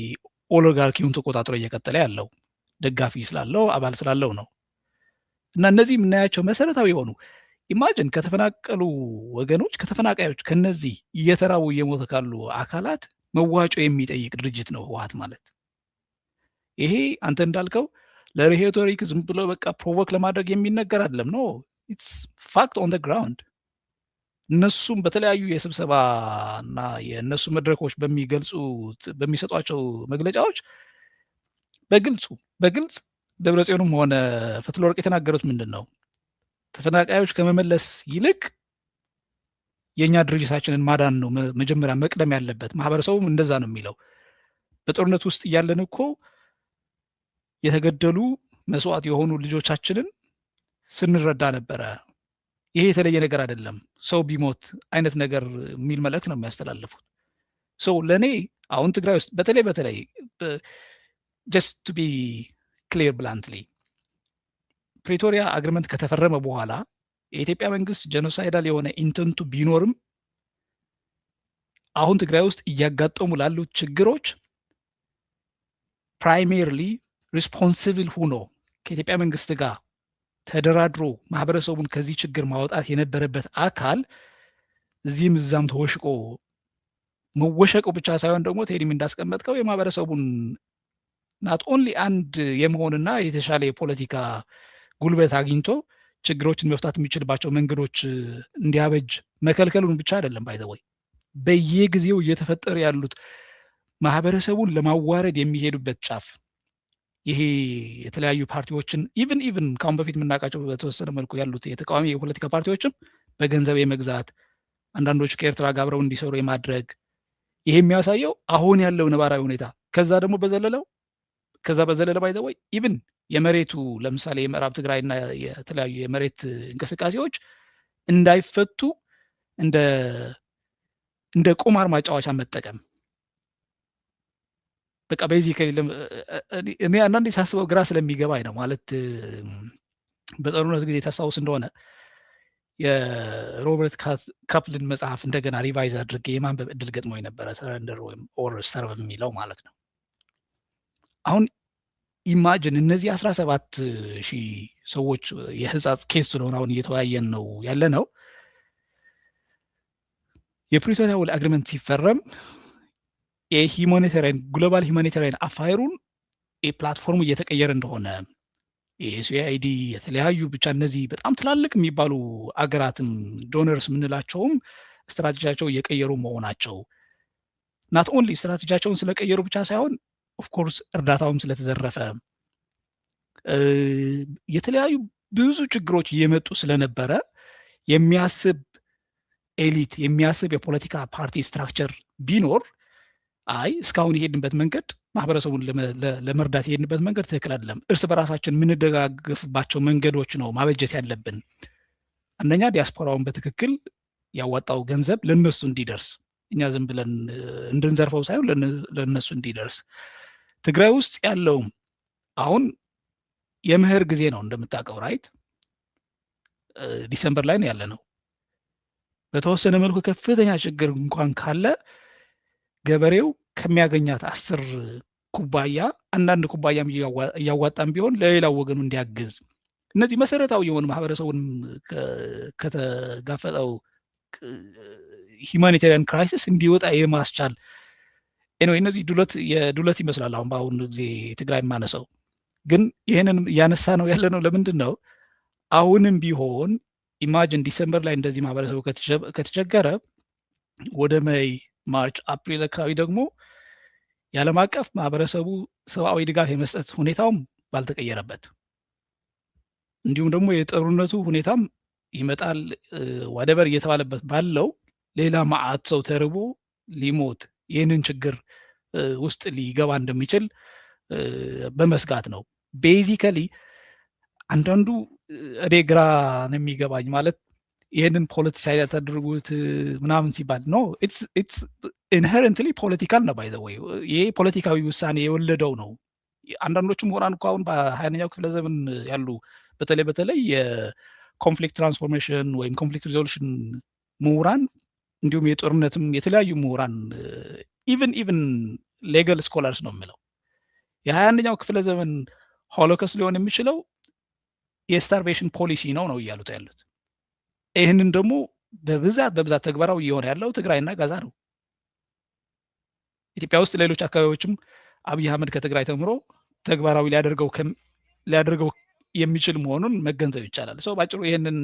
ኦሊጋርኪውን ተቆጣጥሮ እየቀጠለ ያለው ደጋፊ ስላለው አባል ስላለው ነው። እና እነዚህ የምናያቸው መሰረታዊ የሆኑ ኢማጅን ከተፈናቀሉ ወገኖች ከተፈናቃዮች ከነዚህ እየተራቡ እየሞተ ካሉ አካላት መዋጮ የሚጠይቅ ድርጅት ነው ህወሓት ማለት። ይሄ አንተ እንዳልከው ለሬቶሪክ ዝም ብሎ በቃ ፕሮቮክ ለማድረግ የሚነገር አይደለም ነው። ኢትስ ፋክት ኦን ዘ ግራውንድ። እነሱም በተለያዩ የስብሰባ እና የእነሱ መድረኮች በሚሰጧቸው መግለጫዎች በግልጽ ደብረጽዮንም ሆነ ፈትለወርቅ የተናገሩት ምንድን ነው? ተፈናቃዮች ከመመለስ ይልቅ የእኛ ድርጅታችንን ማዳን ነው መጀመሪያ መቅደም ያለበት። ማህበረሰቡም እንደዛ ነው የሚለው። በጦርነት ውስጥ እያለን እኮ የተገደሉ መስዋዕት የሆኑ ልጆቻችንን ስንረዳ ነበረ። ይሄ የተለየ ነገር አይደለም፣ ሰው ቢሞት አይነት ነገር የሚል መልእክት ነው የሚያስተላልፉት። ሰው ለእኔ አሁን ትግራይ ውስጥ በተለይ ጀስት ቱ ቢ ክሊር ብላንትሊ ፕሪቶሪያ አግሪመንት ከተፈረመ በኋላ የኢትዮጵያ መንግስት ጀኖሳይዳል የሆነ ኢንተንቱ ቢኖርም አሁን ትግራይ ውስጥ እያጋጠሙ ላሉት ችግሮች ፕራይሜርሊ ሪስፖንሲብል ሆኖ ከኢትዮጵያ መንግስት ጋር ተደራድሮ ማህበረሰቡን ከዚህ ችግር ማውጣት የነበረበት አካል እዚህም እዛም ተወሽቆ መወሸቁ ብቻ ሳይሆን ደግሞ ቴዲም እንዳስቀመጥከው የማህበረሰቡን ናት ኦንሊ አንድ የመሆንና የተሻለ የፖለቲካ ጉልበት አግኝቶ ችግሮችን መፍታት የሚችልባቸው መንገዶች እንዲያበጅ መከልከሉን ብቻ አይደለም ባይዘወይ በየጊዜው እየተፈጠሩ ያሉት ማህበረሰቡን ለማዋረድ የሚሄዱበት ጫፍ ይሄ የተለያዩ ፓርቲዎችን ኢቭን ካሁን በፊት የምናውቃቸው በተወሰነ መልኩ ያሉት የተቃዋሚ የፖለቲካ ፓርቲዎችም በገንዘብ የመግዛት አንዳንዶቹ ከኤርትራ ጋር አብረው እንዲሰሩ የማድረግ ይሄ የሚያሳየው አሁን ያለው ነባራዊ ሁኔታ። ከዛ በዘለለ ባይዘወይ ኢቭን የመሬቱ ለምሳሌ የምዕራብ ትግራይና የተለያዩ የመሬት እንቅስቃሴዎች እንዳይፈቱ እንደ ቁማር ማጫወቻ መጠቀም በቃ ቤዚካሊ እኔ አንዳንዴ ሳስበው ግራ ስለሚገባኝ ነው። ማለት በጦርነት ጊዜ ታስታውስ እንደሆነ የሮበርት ካፕልን መጽሐፍ እንደገና ሪቫይዝ አድርጌ የማንበብ እድል ገጥሞ የነበረ ሰረንደር ወይም ኦር ሰርቭ የሚለው ማለት ነው። አሁን ኢማጅን እነዚህ 17,000 ሰዎች የህጻጽ ኬስ ስለሆነ አሁን እየተወያየን ነው ያለ ነው። የፕሪቶሪያ ውል አግሪመንት ሲፈረም የሂውማኒታሪያን ግሎባል ሂውማኒታሪያን አፋይሩን የፕላትፎርሙ እየተቀየረ እንደሆነ የሲአይዲ የተለያዩ ብቻ እነዚህ በጣም ትላልቅ የሚባሉ አገራትም ዶነርስ የምንላቸውም ስትራቴጂያቸው እየቀየሩ መሆናቸው ናት ኦንሊ ስትራቴጂያቸውን ስለቀየሩ ብቻ ሳይሆን ኦፍኮርስ እርዳታውም ስለተዘረፈ የተለያዩ ብዙ ችግሮች እየመጡ ስለነበረ የሚያስብ ኤሊት የሚያስብ የፖለቲካ ፓርቲ ስትራክቸር ቢኖር አይ እስካሁን የሄድንበት መንገድ ማህበረሰቡን ለመርዳት የሄድንበት መንገድ ትክክል አይደለም፣ እርስ በራሳችን የምንደጋገፍባቸው መንገዶች ነው ማበጀት ያለብን። አንደኛ ዲያስፖራውን በትክክል ያዋጣው ገንዘብ ለነሱ እንዲደርስ እኛ ዝም ብለን እንድንዘርፈው ሳይሆን ለእነሱ እንዲደርስ። ትግራይ ውስጥ ያለው አሁን የምህር ጊዜ ነው እንደምታውቀው ራይት። ዲሰምበር ላይ ነው ያለ ነው። በተወሰነ መልኩ ከፍተኛ ችግር እንኳን ካለ ገበሬው ከሚያገኛት 10 ኩባያ አንዳንድ ኩባያም እያዋጣም ቢሆን ለሌላው ወገኑ እንዲያግዝ እነዚህ መሰረታዊ የሆኑ ማህበረሰቡን ከተጋፈጠው ሂማኒታሪያን ክራይሲስ እንዲወጣ የማስቻል እነዚህ የዱለት ይመስላል አሁን በአሁኑ ጊዜ ትግራይ ማነሰው። ግን ይህንን እያነሳ ነው ያለ ነው ለምንድን ነው አሁንም ቢሆን ኢማጅን ዲሰምበር ላይ እንደዚህ ማህበረሰቡ ከተቸገረ ወደ ሜይ፣ ማርች፣ አፕሪል አካባቢ ደግሞ የዓለም አቀፍ ማህበረሰቡ ሰብአዊ ድጋፍ የመስጠት ሁኔታውም ባልተቀየረበት እንዲሁም ደግሞ የጦርነቱ ሁኔታም ይመጣል ዋደበር እየተባለበት ባለው ሌላ መዓት ሰው ተርቦ ሊሞት ይህንን ችግር ውስጥ ሊገባ እንደሚችል በመስጋት ነው። ቤዚካሊ አንዳንዱ እኔ ግራ ነው የሚገባኝ ማለት ይህንን ፖለቲሳይዝ ያተደርጉት ምናምን ሲባል ኖ ኢትስ ኢንሄረንትሊ ፖለቲካል ነው። ባይ ዘ ወይ ይሄ ፖለቲካዊ ውሳኔ የወለደው ነው። አንዳንዶቹ ምሁራን እኮ አሁን በ20ኛው ክፍለ ዘመን ያሉ በተለይ የኮንፍሊክት ትራንስፎርሜሽን ወይም ኮንፍሊክት ሪዞሉሽን ምሁራን እንዲሁም የጦርነትም የተለያዩ ምሁራን ኢቨን ሌጋል ስኮላርስ ነው የምለው የ21ኛው ክፍለ ዘመን ሆሎኮስት ሊሆን የሚችለው የስታርቬሽን ፖሊሲ ነው እያሉት ያሉት። ይህንን ደግሞ በብዛት ተግባራዊ እየሆነ ያለው ትግራይና ጋዛ ነው። ኢትዮጵያ ውስጥ ሌሎች አካባቢዎችም አብይ አህመድ ከትግራይ ተምሮ ተግባራዊ ሊያደርገው የሚችል መሆኑን መገንዘብ ይቻላል። ሰው ባጭሩ ይህንን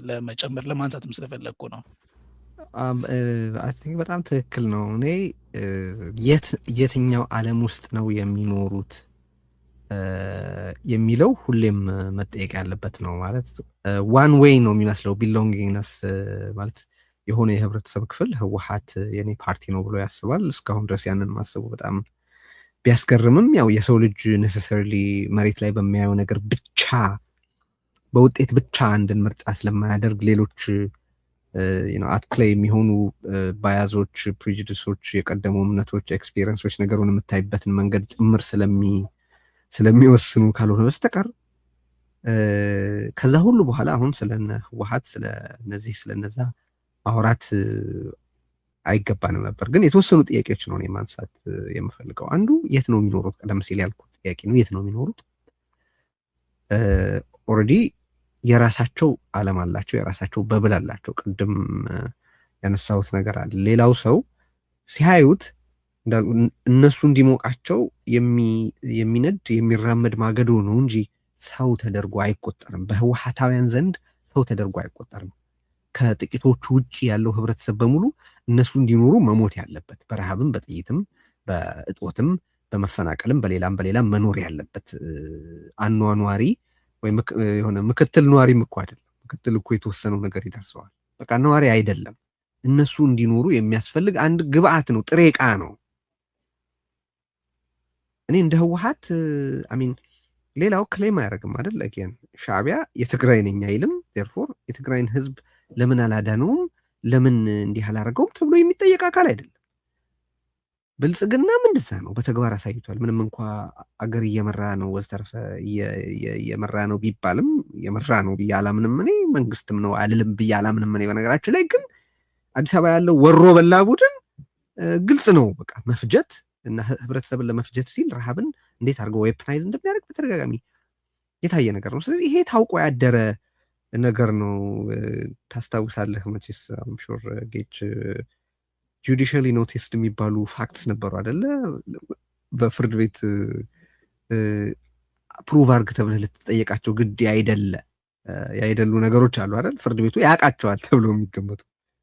ለመጨመር ለማንሳትም ስለፈለግኩ ነው። አይ ቲንክ በጣም ትክክል ነው። እኔ የትኛው ዓለም ውስጥ ነው የሚኖሩት የሚለው ሁሌም መጠየቅ ያለበት ነው። ማለት ዋን ዌይ ነው የሚመስለው ቢሎንጊንግነስ ማለት የሆነ የህብረተሰብ ክፍል ህወሓት የኔ ፓርቲ ነው ብሎ ያስባል። እስካሁን ድረስ ያንን ማሰቡ በጣም ቢያስገርምም ያው የሰው ልጅ ኔሰሰርሊ መሬት ላይ በሚያየው ነገር ብቻ በውጤት ብቻ አንድን ምርጫ ስለማያደርግ ሌሎች አትፕሌይ የሚሆኑ ባያዞች፣ ፕሪጁዲሶች፣ የቀደሙ እምነቶች፣ ኤክስፔሪንሶች ነገሩን የምታይበትን መንገድ ጭምር ስለሚወስኑ ካልሆነ በስተቀር ከዛ ሁሉ በኋላ አሁን ስለነ ህወሓት ስለነዛ ማውራት አይገባንም ነበር። ግን የተወሰኑ ጥያቄዎች ነው ማንሳት የምፈልገው። አንዱ የት ነው የሚኖሩት? ቀደም ሲል ያልኩት ጥያቄ ነው። የት ነው የሚኖሩት? ኦልሬዲ የራሳቸው ዓለም አላቸው፣ የራሳቸው በብል አላቸው። ቅድም ያነሳሁት ነገር አለ። ሌላው ሰው ሲያዩት እነሱ እንዲሞቃቸው የሚነድ የሚራመድ ማገዶ ነው እንጂ ሰው ተደርጎ አይቆጠርም። በህወሓታውያን ዘንድ ሰው ተደርጎ አይቆጠርም። ከጥቂቶቹ ውጭ ያለው ህብረተሰብ በሙሉ እነሱ እንዲኖሩ መሞት ያለበት፣ በረሃብም፣ በጥይትም፣ በእጦትም፣ በመፈናቀልም በሌላም መኖር ያለበት አኗኗሪ ወይም የሆነ ምክትል ነዋሪም እኮ አይደለም። ምክትል እኮ የተወሰነው ነገር ይደርሰዋል። በቃ ነዋሪ አይደለም። እነሱ እንዲኖሩ የሚያስፈልግ አንድ ግብአት ነው፣ ጥሬ ዕቃ ነው። እኔ እንደ ህወሓት አሚን ሌላው ክሌም አያደርግም አይደል? አገን ሻዕቢያ የትግራይ ነኝ አይልም። ዴርፎር የትግራይን ህዝብ ለምን አላዳነውም፣ ለምን እንዲህ አላደረገውም ተብሎ የሚጠየቅ አካል አይደለም። ብልጽግናም እንደዛ ነው፣ በተግባር አሳይቷል። ምንም እንኳ አገር እየመራ ነው ወዘተረፈ እየመራ ነው ቢባልም እየመራ ነው ብዬ አላምንም። እኔ መንግስትም ነው አልልም ብዬ አላምንም። እኔ በነገራችን ላይ ግን አዲስ አበባ ያለው ወሮ በላ ቡድን ግልጽ ነው፣ በቃ መፍጀት እና ህብረተሰብን ለመፍጀት ሲል ረሃብን እንዴት አድርገው ዌፕናይዝ እንደሚያደርግ በተደጋጋሚ የታየ ነገር ነው። ስለዚህ ይሄ ታውቆ ያደረ ነገር ነው። ታስታውሳለህ መቼስ አምሹር ጌች ጁዲሻሊ ኖቲስድ የሚባሉ ፋክትስ ነበሩ አይደለ? በፍርድ ቤት ፕሩቭ አርግ ተብለህ ልትጠየቃቸው ግድ ያይደሉ ነገሮች አሉ አይደል? ፍርድ ቤቱ ያውቃቸዋል ተብሎ የሚገመቱ።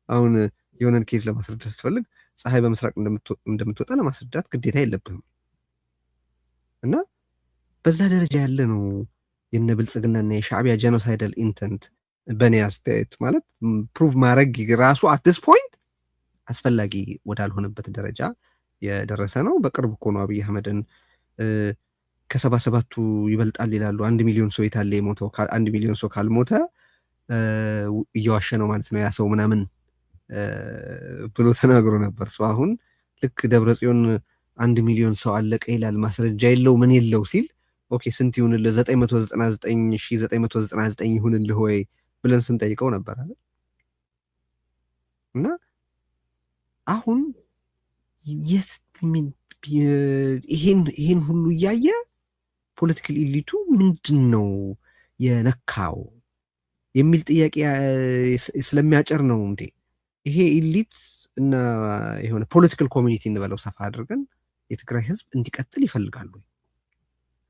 አሁን የሆነን ኬዝ ለማስረዳት ስትፈልግ ፀሐይ በምስራቅ እንደምትወጣ ለማስረዳት ግዴታ የለብህም። እና በዛ ደረጃ ያለ ነው የነ ብልጽግናና የሻዕቢያ ጄኖሳይዳል ኢንተንት በእኔ አስተያየት ማለት ፕሩቭ ማድረግ ራሱ አት ዲስ ፖይንት አስፈላጊ ወዳልሆነበት ደረጃ የደረሰ ነው። በቅርብ እኮ ነው አብይ አህመድን ከ77ቱ ይበልጣል ይላሉ። 1 ሚሊዮን ሰው የታለ የሞተው? 1 ሚሊዮን ሰው ካልሞተ እየዋሸ ነው ማለት ነው ያ ሰው ምናምን ብሎ ተናግሮ ነበር። ሰው አሁን ልክ ደብረጽዮን 1 ሚሊዮን ሰው አለቀ ይላል ማስረጃ የለው ምን የለው ሲል ኦኬ ስንት ይሁንልህ 999,999 ይሁንልህ ወይ ብለን ስንጠይቀው ነበር አይደል? እና አሁን ይሄን ሁሉ እያየ ፖለቲካል ኢሊቱ ምንድን ነው የነካው የሚል ጥያቄ ስለሚያጨር ነው እንዴ ይሄ ኢሊት እና የሆነ ፖለቲካል ኮሚኒቲ እንበለው ሰፋ አድርገን የትግራይ ህዝብ እንዲቀጥል ይፈልጋሉ፣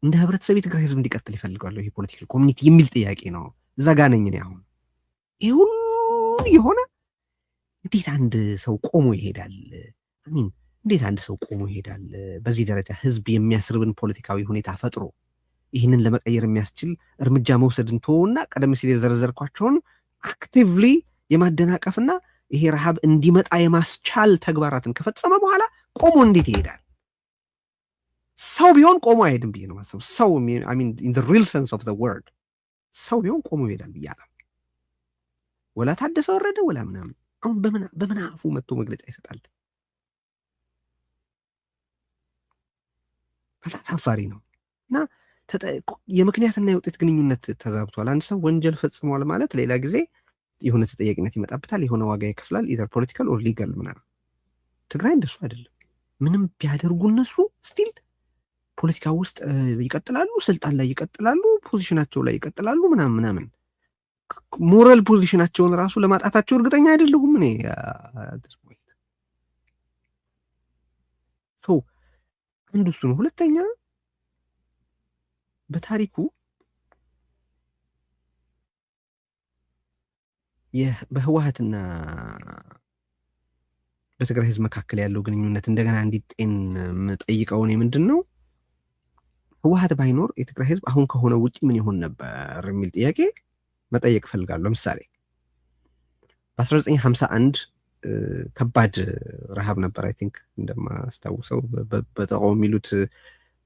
እንደ ህብረተሰብ የትግራይ ህዝብ እንዲቀጥል ይፈልጋሉ ይሄ ፖለቲካል ኮሚኒቲ የሚል ጥያቄ ነው። እዛ ጋ ነኝ እኔ አሁን። ይሄ ሁሉ የሆነ እንዴት አንድ ሰው ቆሞ ይሄዳል? አሚን እንዴት አንድ ሰው ቆሞ ይሄዳል? በዚህ ደረጃ ህዝብ የሚያስርብን ፖለቲካዊ ሁኔታ ፈጥሮ ይህንን ለመቀየር የሚያስችል እርምጃ መውሰድን ተወውና ቀደም ሲል የዘረዘርኳቸውን አክቲቭሊ የማደናቀፍና ይሄ ረሃብ እንዲመጣ የማስቻል ተግባራትን ከፈጸመ በኋላ ቆሞ እንዴት ይሄዳል? ሰው ቢሆን ቆሞ አይሄድም ብዬ ነው ማሰብ። ሰው አሚን ኢን ዘ ሪል ሰንስ ኦፍ ዘ ወርድ ሰው ቢሆን ቆሞ ይሄዳል ብያለሁ። ወላ ታደሰ ወረደ ወላ ምናምን አሁን በምን አፉ መጥቶ መግለጫ ይሰጣል? በጣም አሳፋሪ ነው። እና የምክንያትና የውጤት ግንኙነት ተዛብቷል። አንድ ሰው ወንጀል ፈጽሟል ማለት ሌላ ጊዜ የሆነ ተጠያቂነት ይመጣበታል፣ የሆነ ዋጋ ይከፍላል፣ ኢዘር ፖለቲካል ኦር ሊጋል ምናምን። ትግራይ እንደሱ አይደለም። ምንም ቢያደርጉ እነሱ ስቲል ፖለቲካ ውስጥ ይቀጥላሉ፣ ስልጣን ላይ ይቀጥላሉ፣ ፖዚሽናቸው ላይ ይቀጥላሉ ምናምን ምናምን። ሞራል ፖዚሽናቸውን ራሱ ለማጣታቸው እርግጠኛ አይደለሁም እኔ አንዱ እሱ ነው። ሁለተኛ በታሪኩ በህወሓትና በትግራይ ህዝብ መካከል ያለው ግንኙነት እንደገና እንዲጤን የምጠይቀው እኔ ምንድን ነው ህወሓት ባይኖር የትግራይ ህዝብ አሁን ከሆነ ውጭ ምን ይሆን ነበር የሚል ጥያቄ መጠየቅ እፈልጋለሁ። ለምሳሌ በ1951 ከባድ ረሃብ ነበር። አይ ቲንክ እንደማስታውሰው በጠቃው የሚሉት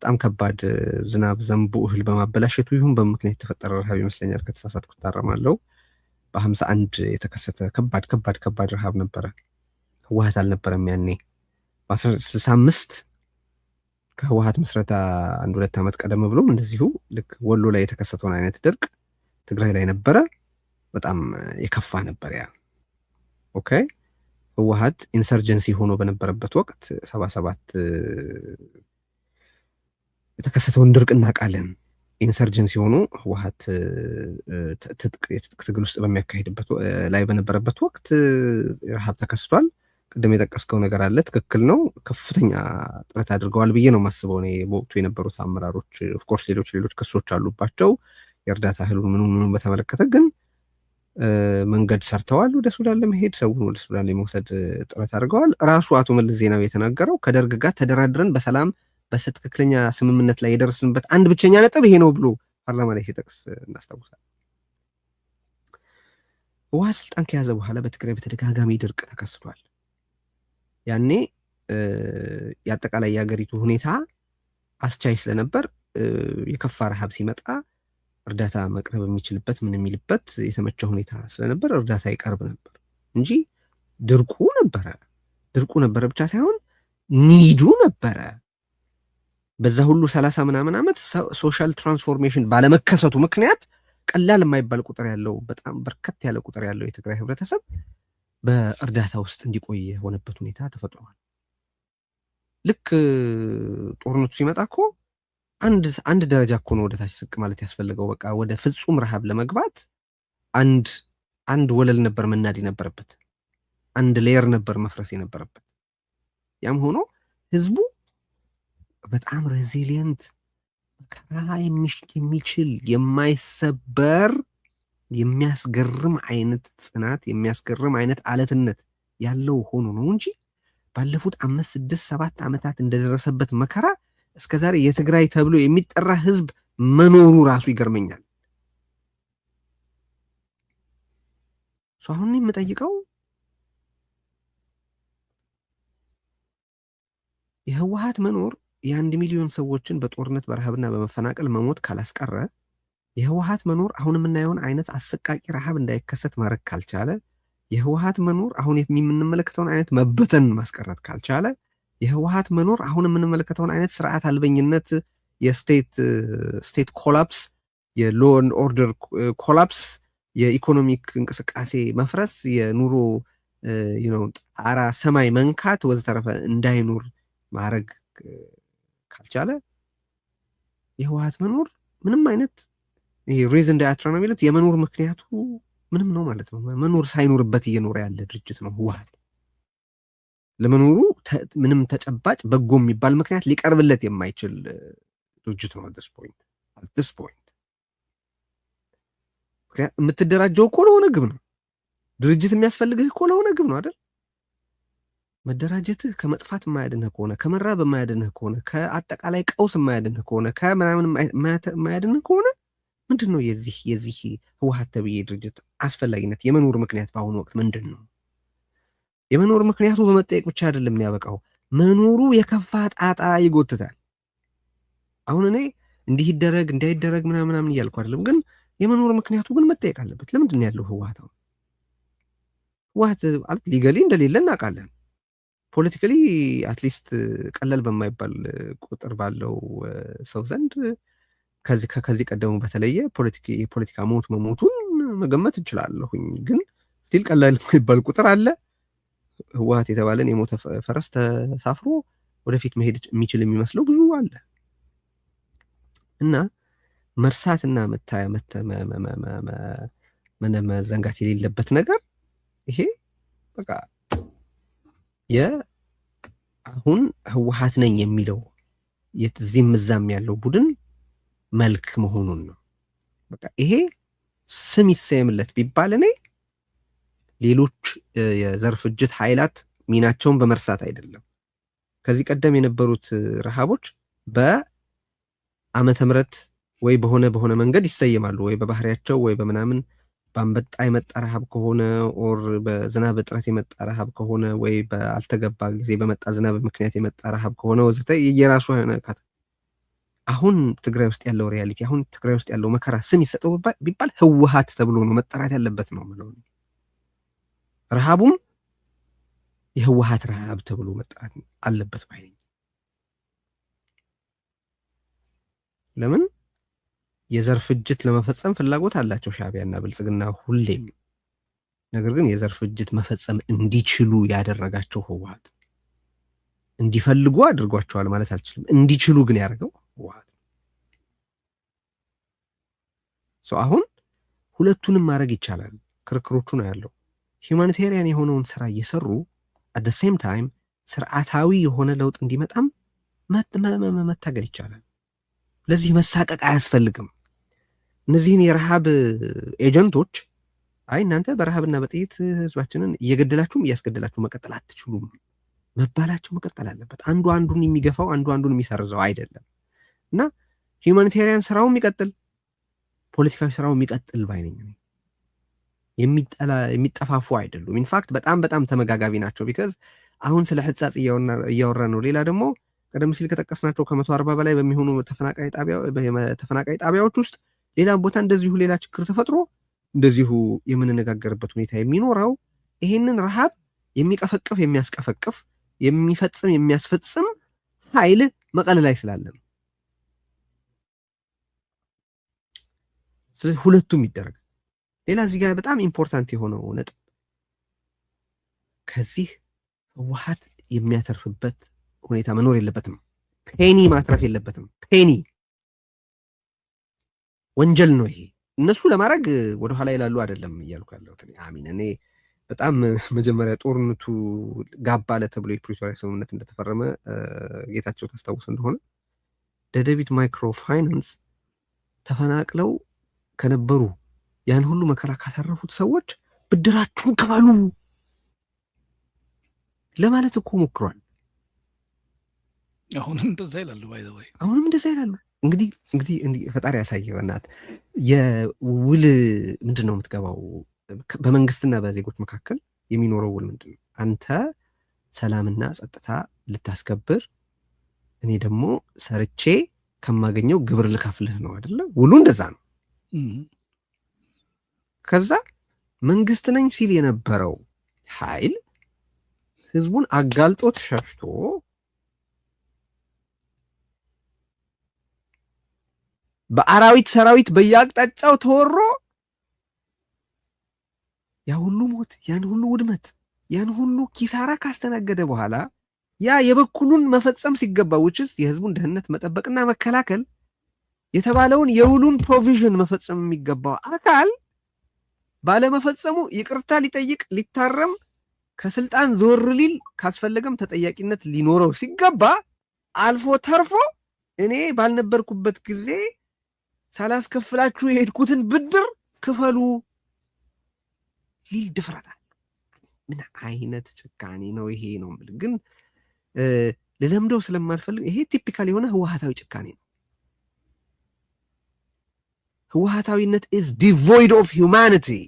በጣም ከባድ ዝናብ ዘንቦ እህል በማበላሸቱ ይሁን በምክንያት የተፈጠረ ረሃብ ይመስለኛል። ከተሳሳትኩ ታረማለሁ። በ51 የተከሰተ ከባድ ረሃብ ነበረ። ህወሓት አልነበረም ያኔ። በ1965 ከህወሓት ምስረታ 1-2 ዓመት ቀደም ብሎም እንደዚሁ ልክ ወሎ ላይ የተከሰተውን አይነት ድርቅ ትግራይ ላይ ነበረ። በጣም የከፋ ነበር ያ። ኦኬ ህወሓት ኢንሰርጀንሲ ሆኖ በነበረበት ወቅት 77 የተከሰተውን ድርቅ እናውቃለን። ኢንሰርጀንሲ ሆኖ ህወሓት የትጥቅ ትግል ውስጥ በሚያካሄድበት ላይ በነበረበት ወቅት ረሃብ ተከስቷል። ቅድም የጠቀስከው ነገር አለ፣ ትክክል ነው። ከፍተኛ ጥረት አድርገዋል ብዬ ነው የማስበው እኔ በወቅቱ የነበሩት አመራሮች። ኦፍኮርስ ሌሎች ክሶች አሉባቸው የእርዳታ እህሉን ምኑን በተመለከተ ግን መንገድ ሰርተዋል። ወደ ሱዳን ለመሄድ ሰውን ወደ ሱዳን ለመውሰድ ጥረት አድርገዋል። ራሱ አቶ መለስ ዜናዊ የተናገረው ከደርግ ጋር ተደራድረን በሰላም በትክክለኛ ስምምነት ላይ የደረስንበት አንድ ብቸኛ ነጥብ ይሄ ነው ብሎ ፓርላማ ላይ ሲጠቅስ እናስታውሳለን። ህወሓት ስልጣን ከያዘ በኋላ በትግራይ በተደጋጋሚ ድርቅ ተከስቷል። ያኔ የአጠቃላይ የሀገሪቱ ሁኔታ አስቻይ ስለነበር የከፋ ረሃብ ሲመጣ እርዳታ መቅረብ የሚችልበት ምን የሚልበት የተመቸ ሁኔታ ስለነበር እርዳታ ይቀርብ ነበር እንጂ ድርቁ ነበረ ብቻ ሳይሆን ኒዱ ነበረ። በዛ ሁሉ 30 ምናምን ዓመት ሶሻል ትራንስፎርሜሽን ባለመከሰቱ ምክንያት ቀላል የማይባል ቁጥር ያለው በጣም በርከት ያለ ቁጥር ያለው የትግራይ ህብረተሰብ በእርዳታ ውስጥ እንዲቆይ የሆነበት ሁኔታ ተፈጥሯል። ልክ ጦርነቱ ሲመጣ እኮ አንድ ደረጃ እኮ ነው ወደታች ዝቅ ማለት ያስፈልገው። በቃ ወደ ፍጹም ረሃብ ለመግባት አንድ ወለል ነበር መናድ የነበረበት፣ አንድ ሌየር ነበር መፍረስ የነበረበት። ያም ሆኖ ህዝቡ በጣም ሬዚሊየንት መከራ የሚችል የማይሰበር የሚያስገርም አይነት ጽናት የሚያስገርም አይነት አለትነት ያለው ሆኖ ነው እንጂ ባለፉት 5፣ 6፣ 7 ዓመታት እንደደረሰበት መከራ እስከዛሬ የትግራይ ተብሎ የሚጠራ ህዝብ መኖሩ ራሱ ይገርመኛል። አሁን የምጠይቀው የህወሓት መኖር የ1 ሚሊዮን ሰዎችን በጦርነት በረሃብና በመፈናቀል መሞት ካላስቀረ፣ የህወሓት መኖር አሁን የምናየውን አይነት አሰቃቂ ረሃብ እንዳይከሰት ማድረግ ካልቻለ፣ የህወሓት መኖር አሁን የምንመለከተውን አይነት መበተን ማስቀረት ካልቻለ የህወሓት መኖር አሁን የምንመለከተውን አይነት ስርዓት አልበኝነት የስቴት ኮላፕስ የሎ ኤንድ ኦርደር ኮላፕስ የኢኮኖሚክ እንቅስቃሴ መፍረስ የኑሮ ጣራ ሰማይ መንካት ወዘተረፈ እንዳይኖር ማድረግ ካልቻለ የህወሓት መኖር ምንም አይነት ሪዝን ዳያትራ ነው የሚሉት የመኖር ምክንያቱ ምንም ነው ማለት ነው። መኖር ሳይኖርበት እየኖረ ያለ ድርጅት ነው ህወሓት። ለመኖሩ ምንም ተጨባጭ በጎ የሚባል ምክንያት ሊቀርብለት የማይችል ድርጅት ነው። አት ዲስ ፖይንት የምትደራጀው እኮ ለሆነ ግብ ነው። ድርጅት የሚያስፈልግህ እኮ ለሆነ ግብ ነው አይደል? መደራጀትህ ከመጥፋት የማያድንህ ከሆነ ከመራብ የማያድንህ ከሆነ ከአጠቃላይ ቀውስ የማያድንህ ከሆነ ከምናምን የማያድንህ ከሆነ ምንድን ነው የዚህ ህወሓት ተብዬ ድርጅት አስፈላጊነት? የመኖር ምክንያት በአሁኑ ወቅት ምንድን ነው? የመኖር ምክንያቱ በመጠየቅ ብቻ አይደለም የሚያበቃው፣ መኖሩ የከፋ ጣጣ ይጎትታል። አሁን እኔ እንዲህ ይደረግ እንዳይደረግ ምናምን እያልኩ አይደለም፣ ግን የመኖር ምክንያቱ ግን መጠየቅ አለበት። ለምንድን ነው ያለው ህወሓት? አሁን ህወሓት ማለት ሊገሊ እንደሌለ እናውቃለን። ፖለቲካሊ አትሊስት ቀለል በማይባል ቁጥር ባለው ሰው ዘንድ ከዚህ ቀደሙ በተለየ የፖለቲካ ሞት መሞቱን መገመት እንችላለሁኝ። ግን ስቲል ቀላል የሚባል ቁጥር አለ። ህወሓት የተባለን የሞተ ፈረስ ተሳፍሮ ወደፊት መሄድ የሚችል የሚመስለው ብዙ አለ እና መርሳትና መዘንጋት የሌለበት ነገር ይሄ በቃ አሁን ህወሓት ነኝ የሚለው የዚህም እዛም ያለው ቡድን መልክ መሆኑን ነው። በቃ ይሄ ስም ይሰየምለት ቢባል እኔ ሌሎች የዘር ፍጅት ኃይላት ሚናቸውን በመርሳት አይደለም። ከዚህ ቀደም የነበሩት ረሃቦች በዓመተ ምህረት ወይ በሆነ መንገድ ይሰየማሉ፣ ወይ በባህሪያቸው ወይ በምናምን በአንበጣ የመጣ ረሃብ ከሆነ ኦር በዝናብ እጥረት የመጣ ረሃብ ከሆነ ወይ በአልተገባ ጊዜ በመጣ ዝናብ ምክንያት የመጣ ረሃብ ከሆነ ወዘተ የራሱ የሆነ አሁን ትግራይ ውስጥ ያለው ሪያሊቲ አሁን ትግራይ ውስጥ ያለው መከራ ስም ይሰጠው ቢባል ህወሓት ተብሎ ነው መጠራት ያለበት ነው ማለት ነው። ረሃቡም የህወሓት ረሃብ ተብሎ መጠራት አለበት ባይ ነኝ። ለምን የዘር ፍጅት ለመፈጸም ፍላጎት አላቸው ሻዕቢያና ብልጽግና ሁሌም። ነገር ግን የዘር ፍጅት መፈጸም እንዲችሉ ያደረጋቸው ህወሓት፣ እንዲፈልጉ አድርጓቸዋል ማለት አልችልም፣ እንዲችሉ ግን ያደርገው ህወሓት። አሁን ሁለቱንም ማድረግ ይቻላል። ክርክሮቹ ነው ያለው። ሂውማኒቴሪያን የሆነውን ስራ እየሰሩ አት ዘ ሴም ታይም ስርዓታዊ የሆነ ለውጥ እንዲመጣም መታገል ይቻላል። ለዚህ መሳቀቅ አያስፈልግም። እነዚህን የረሃብ ኤጀንቶች አይ እናንተ በረሃብና በጥይት ህዝባችንን እየገደላችሁም እያስገደላችሁ መቀጠል አትችሉም መባላቸው መቀጠል አለበት። አንዱ አንዱን የሚገፋው አንዱ አንዱን የሚሰርዘው አይደለም እና ሂውማኒቴሪያን ስራው የሚቀጥል ፖለቲካዊ ስራው የሚቀጥል ባይነኝ ነው። የሚጠፋፉ አይደሉም። ኢንፋክት በጣም ተመጋጋቢ ናቸው። ቢካዝ አሁን ስለ ህጻጽ እያወራ ነው። ሌላ ደግሞ ቀደም ሲል ከጠቀስናቸው ከ140 በላይ በሚሆኑ ተፈናቃይ ጣቢያዎች ውስጥ ሌላ ቦታ እንደዚሁ ሌላ ችግር ተፈጥሮ እንደዚሁ የምንነጋገርበት ሁኔታ የሚኖረው ይሄንን ረሃብ የሚቀፈቅፍ የሚያስቀፈቅፍ የሚፈጽም የሚያስፈጽም ኃይል መቀለ ላይ ስላለ ነው። ስለዚህ ሁለቱም ይደረግ። ሌላ እዚህ ጋር በጣም ኢምፖርታንት የሆነው ነጥብ ከዚህ ህወሓት የሚያተርፍበት ሁኔታ መኖር የለበትም። ፔኒ ማትረፍ የለበትም። ፔኒ ወንጀል ነው ይሄ። እነሱ ለማድረግ ወደኋላ ይላሉ አይደለም እያልኩ ያለሁት አሚን። እኔ በጣም መጀመሪያ ጦርነቱ ጋባለ ተብሎ የፕሪቶሪያ ስምምነት እንደተፈረመ ጌታቸው ታስታውስ እንደሆነ ደደቢት ማይክሮ ፋይናንስ ተፈናቅለው ከነበሩ ያን ሁሉ መከራ ካተረፉት ሰዎች ብድራችሁን ክፈሉ ለማለት እኮ ሞክሯል። አሁንም እንደዛ ይላሉ። አሁንም እንደዛ ይላሉ። እንግዲህ ፈጣሪ ያሳየው እናት የውል ምንድን ነው የምትገባው? በመንግስትና በዜጎች መካከል የሚኖረው ውል ምንድን ነው? አንተ ሰላምና ጸጥታ ልታስከብር፣ እኔ ደግሞ ሰርቼ ከማገኘው ግብር ልከፍልህ ነው አይደለ? ውሉ እንደዛ ነው። ከዛ መንግስት ነኝ ሲል የነበረው ኃይል ህዝቡን አጋልጦት ሸሽቶ በአራዊት ሰራዊት በየአቅጣጫው ተወሮ ያ ሁሉ ሞት፣ ያን ሁሉ ውድመት፣ ያን ሁሉ ኪሳራ ካስተናገደ በኋላ ያ የበኩሉን መፈጸም ሲገባ ውጭስ የህዝቡን ደህንነት መጠበቅና መከላከል የተባለውን የውሉን ፕሮቪዥን መፈጸም የሚገባው አካል ባለመፈጸሙ ይቅርታ ሊጠይቅ ሊታረም ከስልጣን ዞር ሊል ካስፈለገም ተጠያቂነት ሊኖረው ሲገባ አልፎ ተርፎ እኔ ባልነበርኩበት ጊዜ ሳላስከፍላችሁ የሄድኩትን ብድር ክፈሉ ሊል ድፍረት አለ። ምን አይነት ጭካኔ ነው ይሄ? ነው ግን ልለምደው ስለማልፈልግ ይሄ ቲፒካል የሆነ ህወሓታዊ ጭካኔ ነው። ህወሓታዊነት is devoid of humanity።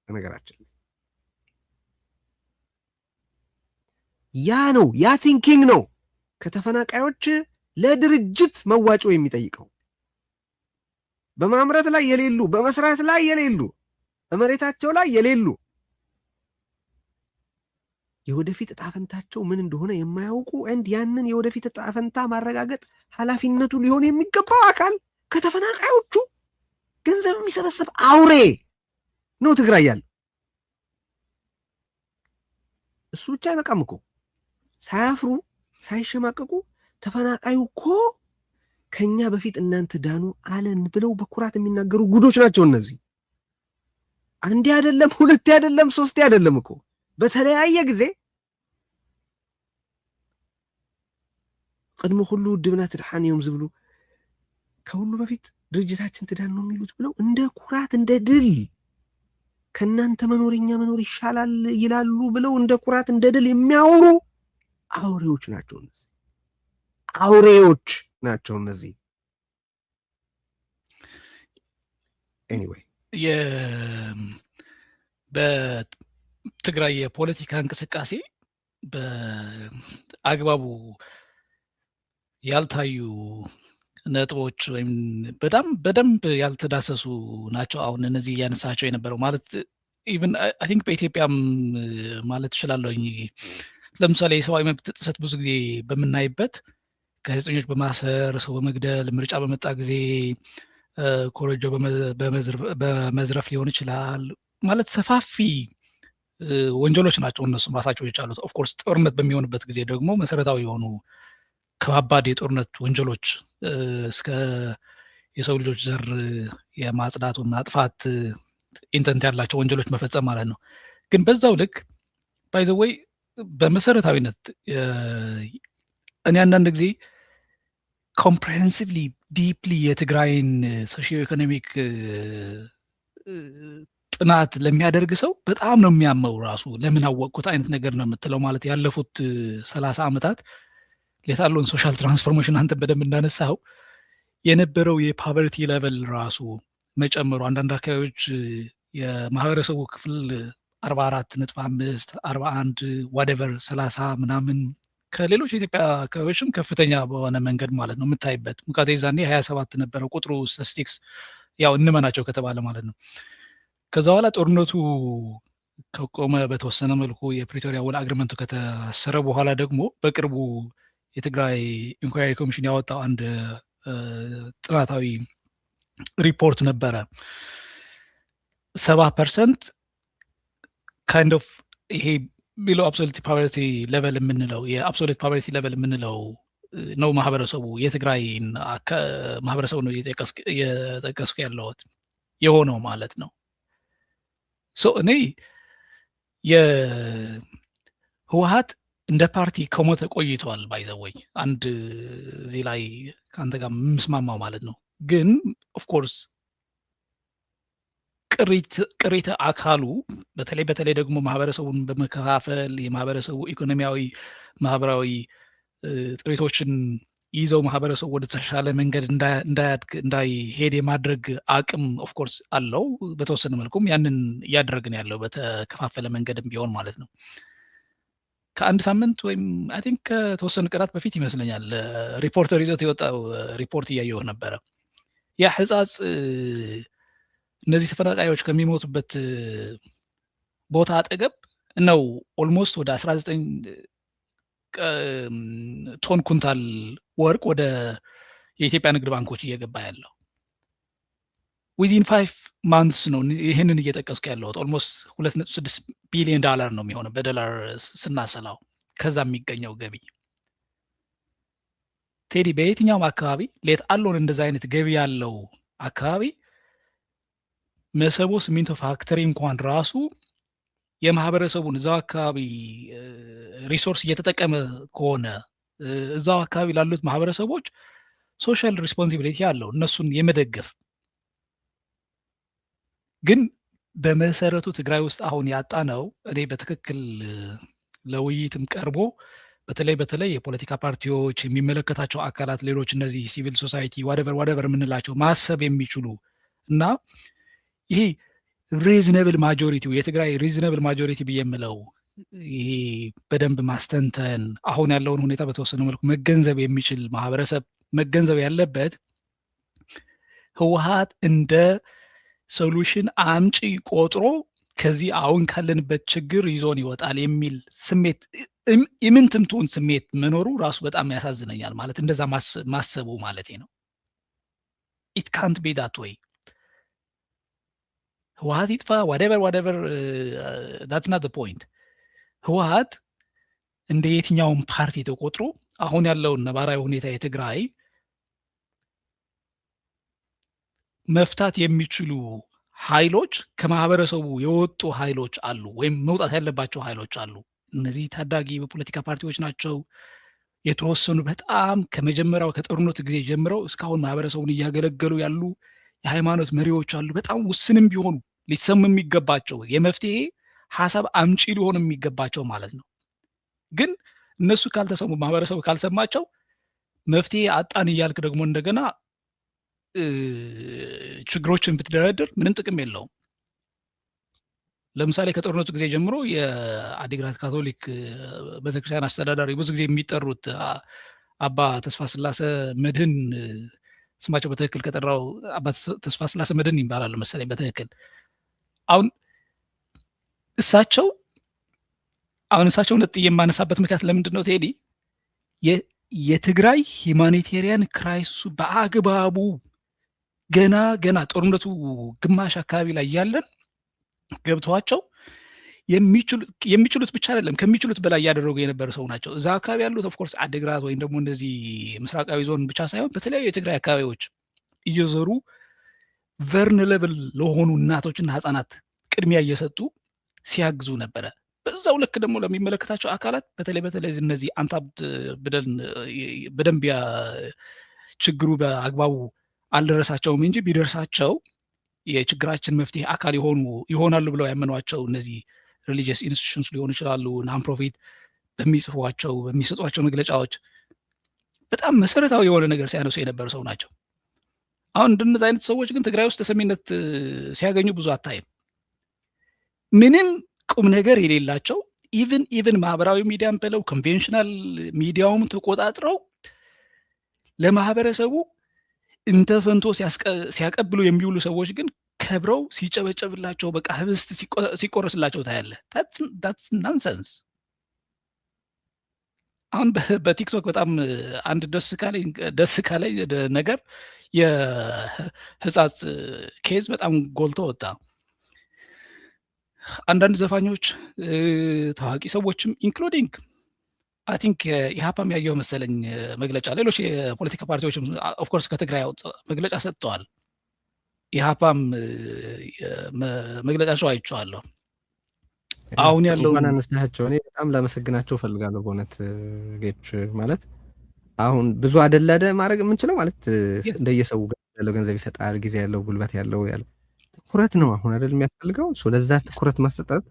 በነገራችን ያ ነው ያ ቲንኪንግ ነው ከተፈናቃዮች ለድርጅት መዋጮ የሚጠይቀው። በማምረት ላይ የሌሉ፣ በመስራት ላይ የሌሉ፣ በመሬታቸው ላይ የሌሉ የወደፊት እጣ ፈንታቸው ምን እንደሆነ የማያውቁ እንድ ያንን የወደፊት እጣ ፈንታ ማረጋገጥ ኃላፊነቱ ሊሆን የሚገባው አካል ከተፈናቃዮቹ ገንዘብ የሚሰበስብ አውሬ ነው ትግራይ ያለ። እሱ ብቻ አይበቃም እኮ ሳያፍሩ ሳይሸማቀቁ ተፈናቃዩ እኮ ከኛ በፊት እናንተ ዳኑ አለን ብለው በኩራት የሚናገሩ ጉዶች ናቸው እነዚህ። አንዴ አይደለም፣ ሁለቴ አይደለም፣ ሶስቴ አይደለም እኮ በተለያየ ጊዜ ቅድሞ ሁሉ ድብና ትድሓን እዮም ዝብሉ ከሁሉ በፊት ድርጅታችን ትዳን ነው የሚሉት ብለው እንደ ኩራት እንደ ድል ከእናንተ መኖር የኛ መኖር ይሻላል ይላሉ ብለው እንደ ኩራት እንደ ድል የሚያወሩ አውሬዎች ናቸው እነዚህ። አውሬዎች ናቸው እነዚህ። ኤኒዌይ በትግራይ የፖለቲካ እንቅስቃሴ በአግባቡ ያልታዩ ነጥቦች ወይም በደንብ ያልተዳሰሱ ናቸው። አሁን እነዚህ እያነሳቸው የነበረው ማለት ኢቭን አይ ቲንክ በኢትዮጵያም ማለት እችላለሁኝ። ለምሳሌ የሰብአዊ መብት ጥሰት ብዙ ጊዜ በምናይበት ጋዜጠኞች በማሰር ሰው በመግደል ምርጫ በመጣ ጊዜ ኮረጆ በመዝረፍ ሊሆን ይችላል። ማለት ሰፋፊ ወንጀሎች ናቸው እነሱም ራሳቸው የቻሉት። ኦፍኮርስ ጦርነት በሚሆንበት ጊዜ ደግሞ መሰረታዊ የሆኑ ከባባድ የጦርነት ወንጀሎች እስከ የሰው ልጆች ዘር የማጽዳት ማጥፋት ኢንተንት ያላቸው ወንጀሎች መፈጸም ማለት ነው። ግን በዛው ልክ ባይ ዘ ወይ በመሰረታዊነት እኔ አንዳንድ ጊዜ ኮምፕሬሄንሲቭሊ ዲፕሊ የትግራይን ሶሺዮ ኢኮኖሚክ ጥናት ለሚያደርግ ሰው በጣም ነው የሚያመው። ራሱ ለምን አወቅኩት አይነት ነገር ነው የምትለው። ማለት ያለፉት 30 ዓመታት የታለውን ሶሻል ትራንስፎርሜሽን አንተ በደንብ እንዳነሳው የነበረው የፓቨርቲ ሌቨል ራሱ መጨመሩ አንዳንድ አካባቢዎች የማህበረሰቡ ክፍል 44.5 41 ዋትኤቨር 30 ምናምን ከሌሎች የኢትዮጵያ አካባቢዎችም ከፍተኛ በሆነ መንገድ ማለት ነው የምታይበት። ሙቃቴ ዛኔ 27 ነበረው ቁጥሩ ስታቲስቲክስ ያው እንመናቸው ከተባለ ማለት ነው። ከዛ በኋላ ጦርነቱ ከቆመ በተወሰነ መልኩ የፕሪቶሪያ ውል አግሪመንቱ ከተሰረ በኋላ ደግሞ በቅርቡ የትግራይ ኢንኳሪ ኮሚሽን ያወጣው አንድ ጥናታዊ ሪፖርት ነበረ። 70% ካይንድ ኦፍ ይሄ ቢሎ አብሶሉት ፖቨርቲ ሌቨል የምንለው የአብሶሉት ፖቨርቲ ሌቨል የምንለው ነው ማህበረሰቡ የትግራይን ማህበረሰቡ ነው እየጠቀስኩ ያለሁት የሆነው ማለት ነው። እኔ የህወሓት እንደ ፓርቲ ከሞተ ቆይቷል። ባይዘወይ አንድ እዚህ ላይ ከአንተ ጋር የምስማማው ማለት ነው። ግን ኦፍኮርስ ቅሪተ አካሉ በተለይ ደግሞ ማህበረሰቡን በመከፋፈል የማህበረሰቡ ኢኮኖሚያዊ፣ ማህበራዊ ጥሪቶችን ይዘው ማህበረሰቡ ወደ ተሻለ መንገድ እንዳያድግ እንዳይሄድ የማድረግ አቅም ኦፍኮርስ አለው። በተወሰነ መልኩም ያንን እያደረግን ያለው በተከፋፈለ መንገድም ቢሆን ማለት ነው። ከአንድ ሳምንት ወይም አይ ቲንክ ከተወሰኑ ቀናት በፊት ይመስለኛል ሪፖርተር ይዞት የወጣው ሪፖርት እያየሁ ነበረ። ያ ህጻጽ እነዚህ ተፈናቃዮች ከሚሞቱበት ቦታ አጠገብ ነው ኦልሞስት ወደ 19 ቶን ኩንታል ወርቅ ወደ የኢትዮጵያ ንግድ ባንኮች እየገባ ያለው ዊዚን 5 ማንትስ ነው። ይህንን እየጠቀስኩ ያለሁት ኦልሞስት 2.6 ቢሊዮን ዶላር ነው የሚሆነው በዶላር ስናሰላው ከዛ የሚገኘው ገቢ። ቴዲ በየትኛውም አካባቢ ሌት አሎን እንደዛ አይነት ገቢ ያለው አካባቢ መሰቦ ሲሚንቶ ፋክተሪ እንኳን ራሱ የማህበረሰቡን እዛው አካባቢ ሪሶርስ እየተጠቀመ ከሆነ እዛው አካባቢ ላሉት ማህበረሰቦች ሶሻል ሪስፖንሲቢሊቲ አለው እነሱን የመደገፍ። ግን በመሰረቱ ትግራይ ውስጥ አሁን ያጣ ነው እኔ በትክክል ለውይይትም ቀርቦ በተለይ የፖለቲካ ፓርቲዎች የሚመለከታቸው አካላት ሌሎች እነዚህ ሲቪል ሶሳይቲ ዋደቨር የምንላቸው ማሰብ የሚችሉ እና ይሄ ሪዝነብል ማጆሪቲው የትግራይ ሪዝነብል ማጆሪቲ ብዬ የምለው ይሄ በደንብ ማስተንተን አሁን ያለውን ሁኔታ በተወሰነ መልኩ መገንዘብ የሚችል ማህበረሰብ መገንዘብ ያለበት ህወሓት እንደ ሶሉሽን አምጪ ቆጥሮ ከዚህ አሁን ካለንበት ችግር ይዞን ይወጣል የሚል ስሜት ኢምንትምቱን ስሜት መኖሩ ራሱ በጣም ያሳዝነኛል። ማለት እንደዛ ማሰቡ ማለት ነው። ኢት ካንት ቢ ዳት ወይ ህወሓት ይጥፋ ዋደቨር ዳትስ ናት ዘ ፖይንት። ህወሓት እንደ የትኛውም ፓርቲ ተቆጥሮ አሁን ያለውን ነባራዊ ሁኔታ የትግራይ መፍታት የሚችሉ ኃይሎች ከማህበረሰቡ የወጡ ኃይሎች አሉ፣ ወይም መውጣት ያለባቸው ኃይሎች አሉ። እነዚህ ታዳጊ በፖለቲካ ፓርቲዎች ናቸው። የተወሰኑ በጣም ከመጀመሪያው ከጦርነቱ ጊዜ ጀምረው እስካሁን ማህበረሰቡን እያገለገሉ ያሉ የሃይማኖት መሪዎች አሉ። በጣም ውስንም ቢሆኑ ሊሰሙ የሚገባቸው የመፍትሄ ሀሳብ አምጪ ሊሆኑ የሚገባቸው ማለት ነው። ግን እነሱ ካልተሰሙ ማህበረሰቡ ካልሰማቸው መፍትሄ አጣን እያልክ ደግሞ እንደገና ችግሮችን ብትደረድር ምንም ጥቅም የለውም። ለምሳሌ ከጦርነቱ ጊዜ ጀምሮ የአዲግራት ካቶሊክ ቤተክርስቲያን አስተዳዳሪ ብዙ ጊዜ የሚጠሩት አባ ተስፋ ስላሴ መድህን ስማቸው በትክክል ከጠራው አባ ተስፋ ስላሴ መድህን ይባላሉ መሰለኝ በትክክል። አሁን እሳቸው ነጥዬ የማነሳበት ምክንያት ለምንድን ነው ቴዲ? የትግራይ ሂማኒቴሪያን ክራይሲሱ በአግባቡ ገና ጦርነቱ ግማሽ አካባቢ ላይ ያለን ገብተዋቸው የሚችሉት ብቻ አይደለም ከሚችሉት በላይ እያደረጉ የነበረ ሰው ናቸው። እዛ አካባቢ ያሉት ኦፍኮርስ አድግራት ወይም ደግሞ እንደዚህ ምስራቃዊ ዞን ብቻ ሳይሆን በተለያዩ የትግራይ አካባቢዎች እየዞሩ ቨርነለብል ለሆኑ እናቶችና ህፃናት ቅድሚያ እየሰጡ ሲያግዙ ነበረ። በዛው ልክ ደግሞ ለሚመለከታቸው አካላት በተለይ እነዚህ አንታብት በደንብ ችግሩ በአግባቡ አልደረሳቸውም እንጂ ቢደርሳቸው የችግራችን መፍትሄ አካል ይሆናሉ ብለው ያመኗቸው እነዚህ ሪሊጂየስ ኢንስቲትዩሽንስ ሊሆኑ ይችላሉ፣ ናን ፕሮፊት በሚሰጧቸው መግለጫዎች በጣም መሰረታዊ የሆነ ነገር ሲያነሱ የነበሩ ሰው ናቸው። አሁን እንደነዚህ አይነት ሰዎች ግን ትግራይ ውስጥ ተሰሚነት ሲያገኙ ብዙ አታይም። ምንም ቁም ነገር የሌላቸው ኢቭን ማህበራዊ ሚዲያን ብለው ኮንቬንሽናል ሚዲያውም ተቆጣጥረው ለማህበረሰቡ እንተፈንቶ ሲያቀብሉ የሚውሉ ሰዎች ግን ከብረው ሲጨበጨብላቸው በቃ ህብስት ሲቆረስላቸው ታያለ። ታትስ ናንሰንስ። አሁን በቲክቶክ በጣም አንድ ደስ ካለኝ ነገር የህፃጽ ኬዝ በጣም ጎልቶ ወጣ። አንዳንድ ዘፋኞች ታዋቂ ሰዎችም ኢንክሉዲንግ አይ ቲንክ ኢህአፓም ያየው መሰለኝ መግለጫ፣ ሌሎች የፖለቲካ ፓርቲዎችም ኦፍኮርስ ከትግራይ መግለጫ ሰጥተዋል። ኢህአፓም መግለጫቸው አይቼዋለሁ። አሁን ያለው አነሳቸው እኔ በጣም ላመሰግናቸው ፈልጋለሁ በእውነት ጌች። ማለት አሁን ብዙ አደላደ ማድረግ የምንችለው ማለት እንደየሰው ያለው ገንዘብ ይሰጣል፣ ጊዜ ያለው፣ ጉልበት ያለው ትኩረት ነው አሁን አይደል የሚያስፈልገው። ለዛ ትኩረት ማሰጠት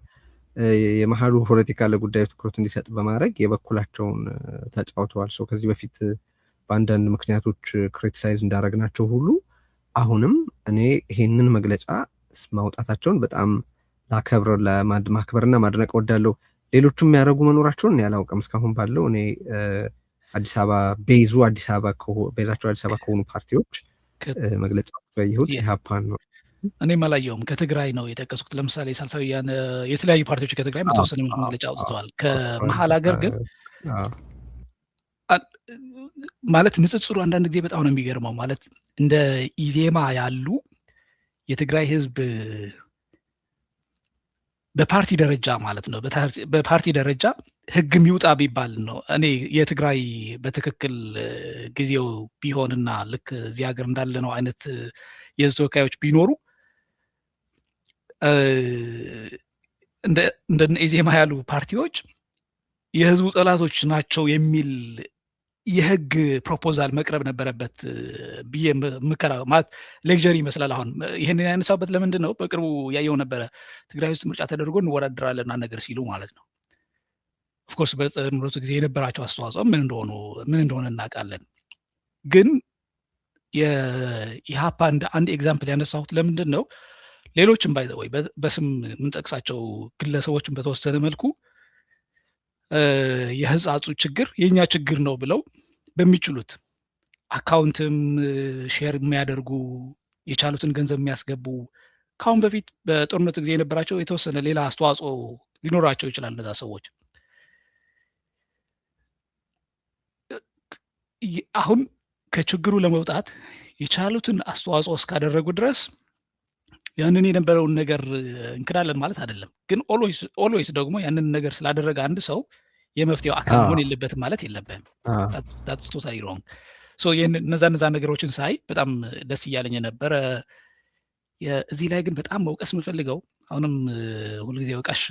የመሀሉ ፖለቲካ ለጉዳዩ ትኩረት እንዲሰጥ በማድረግ የበኩላቸውን ተጫውተዋል። ከዚህ በፊት በአንዳንድ ምክንያቶች ክሪቲሳይዝ እንዳደረግናቸው ሁሉ አሁንም እኔ ይሄንን መግለጫ ማውጣታቸውን በጣም ማክበርና ማድነቅ ወዳለው። ሌሎችም የሚያደርጉ መኖራቸውን እኔ አላውቅም እስካሁን ባለው። እኔ አዲስ አበባ ቤዛቸው አዲስ አበባ ከሆኑ ፓርቲዎች መግለጫ ያየሁት ኢህአፓን ነው። እኔም አላየውም። ከትግራይ ነው የጠቀስኩት። ለምሳሌ ሳልሳይ ወያነ የተለያዩ ፓርቲዎች ከትግራይ በተወሰነ መልኩ መግለጫ አውጥተዋል። ከመሀል ሀገር ግን ማለት ንጽጽሩ አንዳንድ ጊዜ በጣም ነው የሚገርመው። ማለት እንደ ኢዜማ ያሉ የትግራይ ህዝብ በፓርቲ ደረጃ ማለት ነው በፓርቲ ደረጃ ህግ የሚውጣ ቢባል ነው እኔ የትግራይ በትክክል ጊዜው ቢሆንና ልክ እዚህ ሀገር እንዳለ ነው አይነት የህዝብ ተወካዮች ቢኖሩ እንደ ኢዜማ ያሉ ፓርቲዎች የህዝቡ ጠላቶች ናቸው የሚል የህግ ፕሮፖዛል መቅረብ ነበረበት ብዬ ምከራ ማለት ሌክቸር ይመስላል። አሁን ይህንን ያነሳበት ለምንድን ነው? በቅርቡ ያየው ነበረ ትግራይ ውስጥ ምርጫ ተደርጎ እንወዳደራለን ነገር ሲሉ ማለት ነው። ኦፍኮርስ በጦርነቱ ጊዜ የነበራቸው አስተዋጽኦ ምን እንደሆነ እናውቃለን። ግን የኢሃፓ እንደ አንድ ኤግዛምፕል ያነሳሁት ለምንድን ነው? ሌሎችም ባይዘወይ በስም የምንጠቅሳቸው ግለሰቦችን በተወሰነ መልኩ የህጻጹ ችግር የኛ ችግር ነው ብለው በሚችሉት አካውንትም ሼር የሚያደርጉ የቻሉትን ገንዘብ የሚያስገቡ ካሁን በፊት በጦርነቱ ጊዜ የነበራቸው የተወሰነ ሌላ አስተዋጽኦ ሊኖራቸው ይችላል። እነዛ ሰዎች አሁን ከችግሩ ለመውጣት የቻሉትን አስተዋጽኦ እስካደረጉ ድረስ ያንን የነበረውን ነገር እንክዳለን ማለት አይደለም። ግን ኦልዌይስ ደግሞ ያንን ነገር ስላደረገ አንድ ሰው የመፍትሄው አካል መሆን የለበትም ማለት የለብህም። ታትስ ቶታሊ ሮንግ። ሶ እነዛ ነገሮችን ሳይ በጣም ደስ እያለኝ ነበረ። እዚህ ላይ ግን በጣም መውቀስ የምፈልገው አሁንም ሁልጊዜ ወቃሽ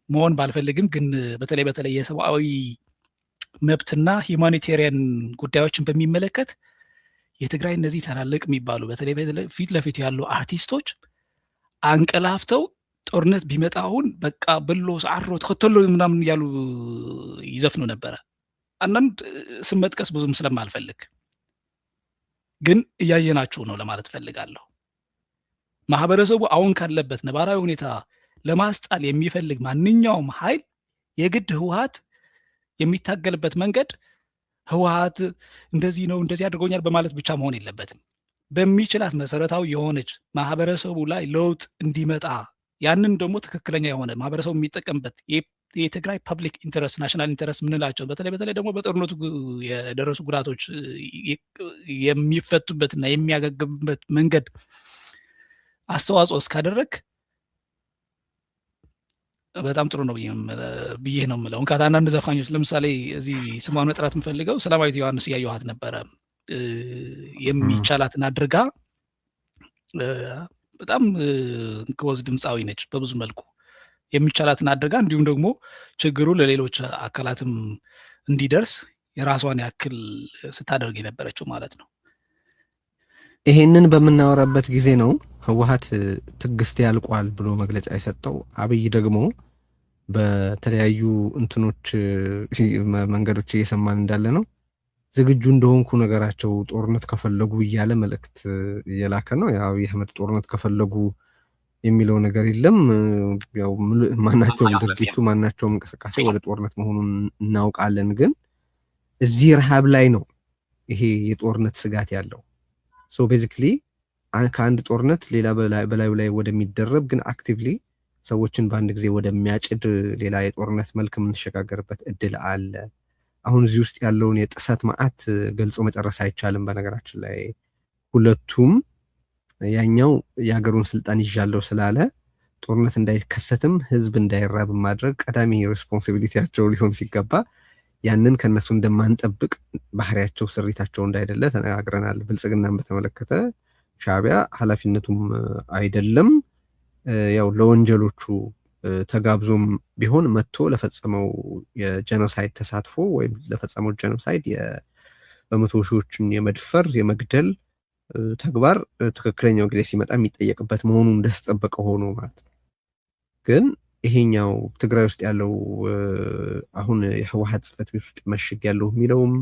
መሆን ባልፈልግም፣ ግን በተለይ የሰብአዊ መብትና ሂውማኒቴሪያን ጉዳዮችን በሚመለከት የትግራይ እነዚህ ታላልቅ የሚባሉ በተለይ ፊት ለፊት ያሉ አርቲስቶች አንቀላፍተው ጦርነት ቢመጣ አሁን በቃ ብሎ ሰዓሮ ተከተሎ ምናምን እያሉ ይዘፍኑ ነበረ። አንዳንድ ስም መጥቀስ ብዙም ስለማልፈልግ ግን እያየናችሁ ነው ለማለት ፈልጋለሁ። ማህበረሰቡ አሁን ካለበት ነባራዊ ሁኔታ ለማስጣል የሚፈልግ ማንኛውም ኃይል የግድ ህወሓት የሚታገልበት መንገድ ህወሓት እንደዚህ ነው እንደዚህ አድርጎኛል በማለት ብቻ መሆን የለበትም። በሚችላት መሰረታዊ የሆነች ማህበረሰቡ ላይ ለውጥ እንዲመጣ ያንን ደግሞ ትክክለኛ የሆነ ማህበረሰቡ የሚጠቀምበት የትግራይ ፐብሊክ ኢንተረስት ናሽናል ኢንተረስት ምንላቸው በተለይ ደግሞ በጦርነቱ የደረሱ ጉዳቶች የሚፈቱበትና የሚያገግምበት መንገድ አስተዋጽኦ እስካደረግ በጣም ጥሩ ነው ብዬ ነው የምለው። አንዳንድ ዘፋኞች ለምሳሌ እዚህ ስሟን መጥራት የምፈልገው ሰላማዊት ዮሐንስ እያየኋት ነበረ። የሚቻላትን አድርጋ በጣም ከወዝ ድምፃዊ ነች በብዙ መልኩ የሚቻላትን አድርጋ እንዲሁም ደግሞ ችግሩ ለሌሎች አካላትም እንዲደርስ የራሷን ያክል ስታደርግ የነበረችው ማለት ነው። ይሄንን በምናወራበት ጊዜ ነው ህወሓት ትግስት ያልቋል ብሎ መግለጫ የሰጠው። አብይ ደግሞ በተለያዩ እንትኖች መንገዶች እየሰማን እንዳለ ነው ዝግጁ እንደሆንኩ ነገራቸው ጦርነት ከፈለጉ እያለ መልእክት እየላከ ነው። የአብይ አህመድ ጦርነት ከፈለጉ የሚለው ነገር የለም። ያው ማናቸውም ድርጅቱ ማናቸውም እንቅስቃሴ ወደ ጦርነት መሆኑን እናውቃለን። ግን እዚህ ረሃብ ላይ ነው ይሄ የጦርነት ስጋት ያለው። ሶ ቤዚክሊ ከአንድ ጦርነት ሌላ በላዩ ላይ ወደሚደረብ ግን አክቲቭሊ ሰዎችን በአንድ ጊዜ ወደሚያጭድ ሌላ የጦርነት መልክ የምንሸጋገርበት እድል አለ። አሁን እዚህ ውስጥ ያለውን የጥሰት መዓት ገልጾ መጨረስ አይቻልም። በነገራችን ላይ ሁለቱም ያኛው የሀገሩን ስልጣን ይዣለው ስላለ ጦርነት እንዳይከሰትም ህዝብ እንዳይራብ ማድረግ ቀዳሚ ሬስፖንሲቢሊቲያቸው ሊሆን ሲገባ ያንን ከነሱ እንደማንጠብቅ ባህሪያቸው ስሪታቸው እንዳይደለ ተነጋግረናል። ብልጽግናን በተመለከተ ሻዕቢያ ኃላፊነቱም አይደለም ያው ለወንጀሎቹ ተጋብዞም ቢሆን መጥቶ ለፈጸመው የጄኖሳይድ ተሳትፎ ወይም ለፈጸመው ጄኖሳይድ በመቶ ሺዎችን የመድፈር የመግደል ተግባር ትክክለኛው ጊዜ ሲመጣ የሚጠየቅበት መሆኑ እንደተጠበቀ ሆኖ ማለት ነው። ግን ይሄኛው ትግራይ ውስጥ ያለው አሁን የህወሓት ጽሕፈት ቤት ውስጥ መሽግ ያለው የሚለውም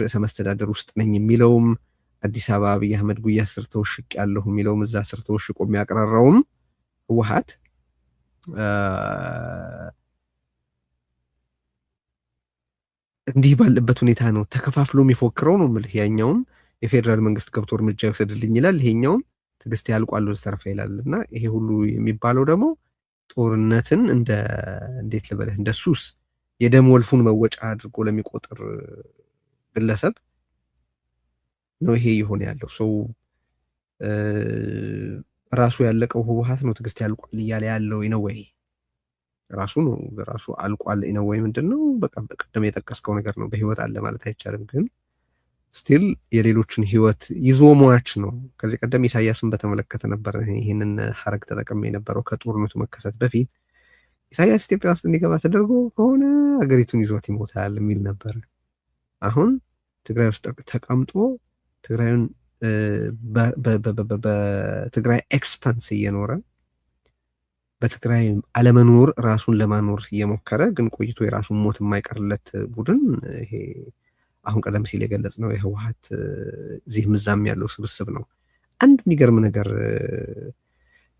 ርዕሰ መስተዳደር ውስጥ ነኝ የሚለውም አዲስ አበባ አብይ አህመድ ጉያ ስር ተወሽቅ ያለው የሚለውም እዛ ስር ተወሽቆ የሚያቀራራውም ህወሓት እንዲህ ባለበት ሁኔታ ነው ተከፋፍሎ የሚፎክረው ነው የምልህ። ያኛውም የፌዴራል መንግስት ገብቶ እርምጃ ይወሰድልኝ ይላል፣ ይሄኛውም ትዕግስት ያልቋል ወዘተረፈ ይላል እና ይሄ ሁሉ የሚባለው ደግሞ ጦርነትን እንዴት ልበልህ እንደ ሱስ የደም ወልፉን መወጫ አድርጎ ለሚቆጥር ግለሰብ ነው ይሄ የሆነ ያለው። ሰው ራሱ ያለቀው ህወሓት ነው ትዕግስት ያልቋል እያለ ያለው ኢነወይ ራሱ ነው ራሱ አልቋል ኢነወይ ምንድነው በቃ በቀደም የጠቀስከው ነገር ነው። በህይወት አለ ማለት አይቻልም፣ ግን ስቲል የሌሎችን ህይወት ይዞ ሟች ነው። ከዚህ ቀደም ኢሳያስን በተመለከተ ነበር ይህንን ሀረግ ተጠቅሜ የነበረው። ከጦርነቱ መከሰት በፊት ኢሳያስ ኢትዮጵያ ውስጥ እንዲገባ ተደርጎ ከሆነ ሀገሪቱን ይዞት ይሞታል የሚል ነበር። አሁን ትግራይ ውስጥ ተቀምጦ ትግራዩን በትግራይ ኤክስፓንስ እየኖረ በትግራይ አለመኖር ራሱን ለማኖር እየሞከረ ግን ቆይቶ የራሱን ሞት የማይቀርለት ቡድን ይሄ አሁን ቀደም ሲል የገለጽ ነው የህወሓት እዚህ ምዛም ያለው ስብስብ ነው። አንድ የሚገርም ነገር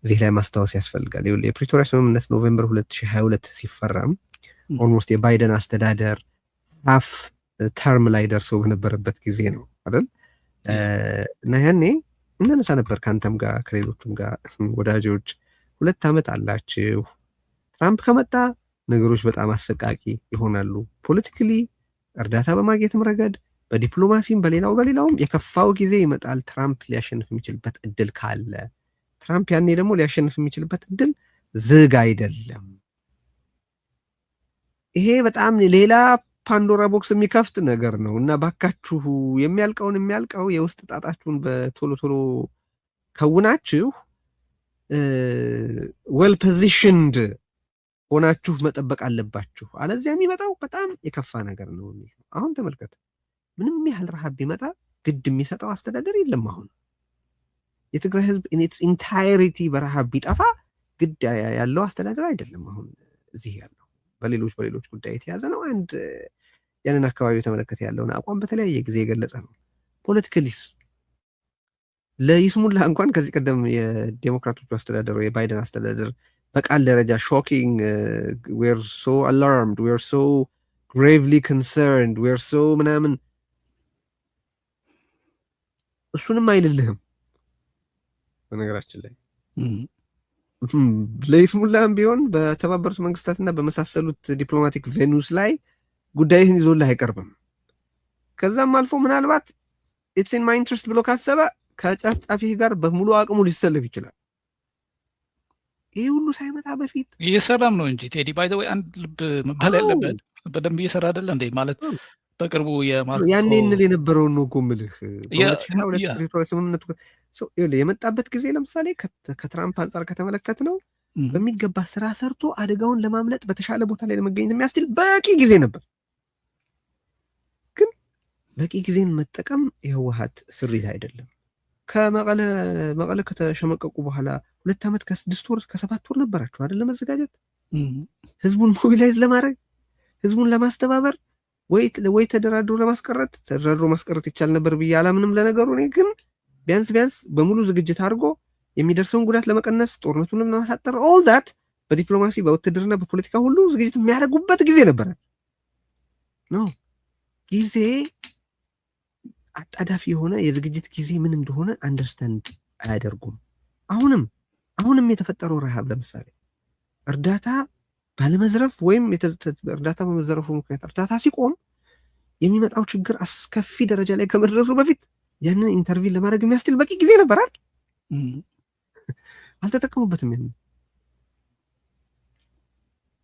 እዚህ ላይ ማስታወስ ያስፈልጋል። የፕሪቶሪያ ስምምነት ኖቬምበር 2022 ሲፈረም ኦልሞስት የባይደን አስተዳደር ሀፍ ተርም ላይ ደርሶ በነበረበት ጊዜ ነው አይደል? እና ያኔ እናነሳ ነበር ከአንተም ጋር ከሌሎቹም ጋር ወዳጆች 2 ዓመት አላችሁ፣ ትራምፕ ከመጣ ነገሮች በጣም አሰቃቂ ይሆናሉ፣ ፖለቲካሊ እርዳታ በማግኘትም ረገድ በዲፕሎማሲም በሌላውም የከፋው ጊዜ ይመጣል ትራምፕ ሊያሸንፍ የሚችልበት እድል ካለ። ትራምፕ ያኔ ደግሞ ሊያሸንፍ የሚችልበት እድል ዝግ አይደለም። ይሄ በጣም ሌላ ፓንዶራ ቦክስ የሚከፍት ነገር ነው እና ባካችሁ የሚያልቀው የውስጥ ጣጣችሁን በቶሎ ቶሎ ከውናችሁ ዌል ፖዚሽንድ ሆናችሁ መጠበቅ አለባችሁ፣ አለዚያ የሚመጣው በጣም የከፋ ነገር ነው የሚል ነው። አሁን ተመልከት፣ ምንም ያህል ረሃብ ቢመጣ ግድ የሚሰጠው አስተዳደር የለም። አሁን የትግራይ ህዝብ ኢንስ ኢንታይሪቲ በረሃብ ቢጠፋ ግድ ያለው አስተዳደር አይደለም። አሁን እዚህ ያለው በሌሎች ጉዳይ የተያዘ ነው። አንድ ያንን አካባቢ የተመለከተ ያለውን አቋም በተለያየ ጊዜ የገለጸ ነው። ፖለቲካሊስ ለይስሙላ እንኳን ከዚህ ቀደም የዴሞክራቶቹ አስተዳደር የባይደን አስተዳደር በቃል ደረጃ ሾኪንግ ዌር ሶ አላርምድ ዌር ሶ ግሬቭሊ ኮንሰርንድ ዌር ሶ ምናምን እሱንም አይልልህም። በነገራችን ላይ ለይስሙላም ቢሆን በተባበሩት መንግስታትና በመሳሰሉት ዲፕሎማቲክ ቬኑስ ላይ ጉዳይህን ይዞልህ አይቀርብም። ከዛም አልፎ ምናልባት ኢትስ ኢን ማይ ኢንትረስት ብሎ ካሰበ ከጨፍጫፊህ ጋር በሙሉ አቅሙ ሊሰለፍ ይችላል። ይህ ሁሉ ሳይመጣ በፊት እየሰራም ነው እንጂ ቴዲ ባይ ዘ ወይ አንድ ልብ መባል ያለበት በደንብ እየሰራ አይደለ እንዴ? ማለት በቅርቡ ያኔ እንል የነበረውን ነው እኮ የምልህ። በ2022 ስምምነቱ የመጣበት ጊዜ ለምሳሌ ከትራምፕ አንጻር ከተመለከት ነው በሚገባ ስራ ሰርቶ አደጋውን ለማምለጥ በተሻለ ቦታ ላይ ለመገኘት የሚያስችል በቂ ጊዜ ነበር። ግን በቂ ጊዜን መጠቀም የህወሓት ስሪት አይደለም። ከመቀለ ከተሸመቀቁ በኋላ 2 ዓመት ከ6 ወር ከ7 ወር ነበራችሁ አይደል ለመዘጋጀት፣ ህዝቡን ሞቢላይዝ ለማድረግ ህዝቡን ለማስተባበር ወይ ተደራድሮ ለማስቀረት ተደራድሮ ማስቀረት ይቻል ነበር ብዬ አላምንም። ለነገሩ እኔ ግን ቢያንስ በሙሉ ዝግጅት አድርጎ የሚደርሰውን ጉዳት ለመቀነስ ጦርነቱንም ለማሳጠር ኦል ዛት በዲፕሎማሲ በውትድርና በፖለቲካ ሁሉ ዝግጅት የሚያደርጉበት ጊዜ ነበረ ነው። ጊዜ አጣዳፊ የሆነ የዝግጅት ጊዜ ምን እንደሆነ አንደርስታንድ አያደርጉም። አሁንም የተፈጠረው ረሃብ ለምሳሌ እርዳታ ባለመዝረፍ ወይም እርዳታ በመዘረፉ ምክንያት እርዳታ ሲቆም የሚመጣው ችግር አስከፊ ደረጃ ላይ ከመድረሱ በፊት ያንን ኢንተርቪው ለማድረግ የሚያስችል በቂ ጊዜ ነበራል። አልተጠቀሙበትም።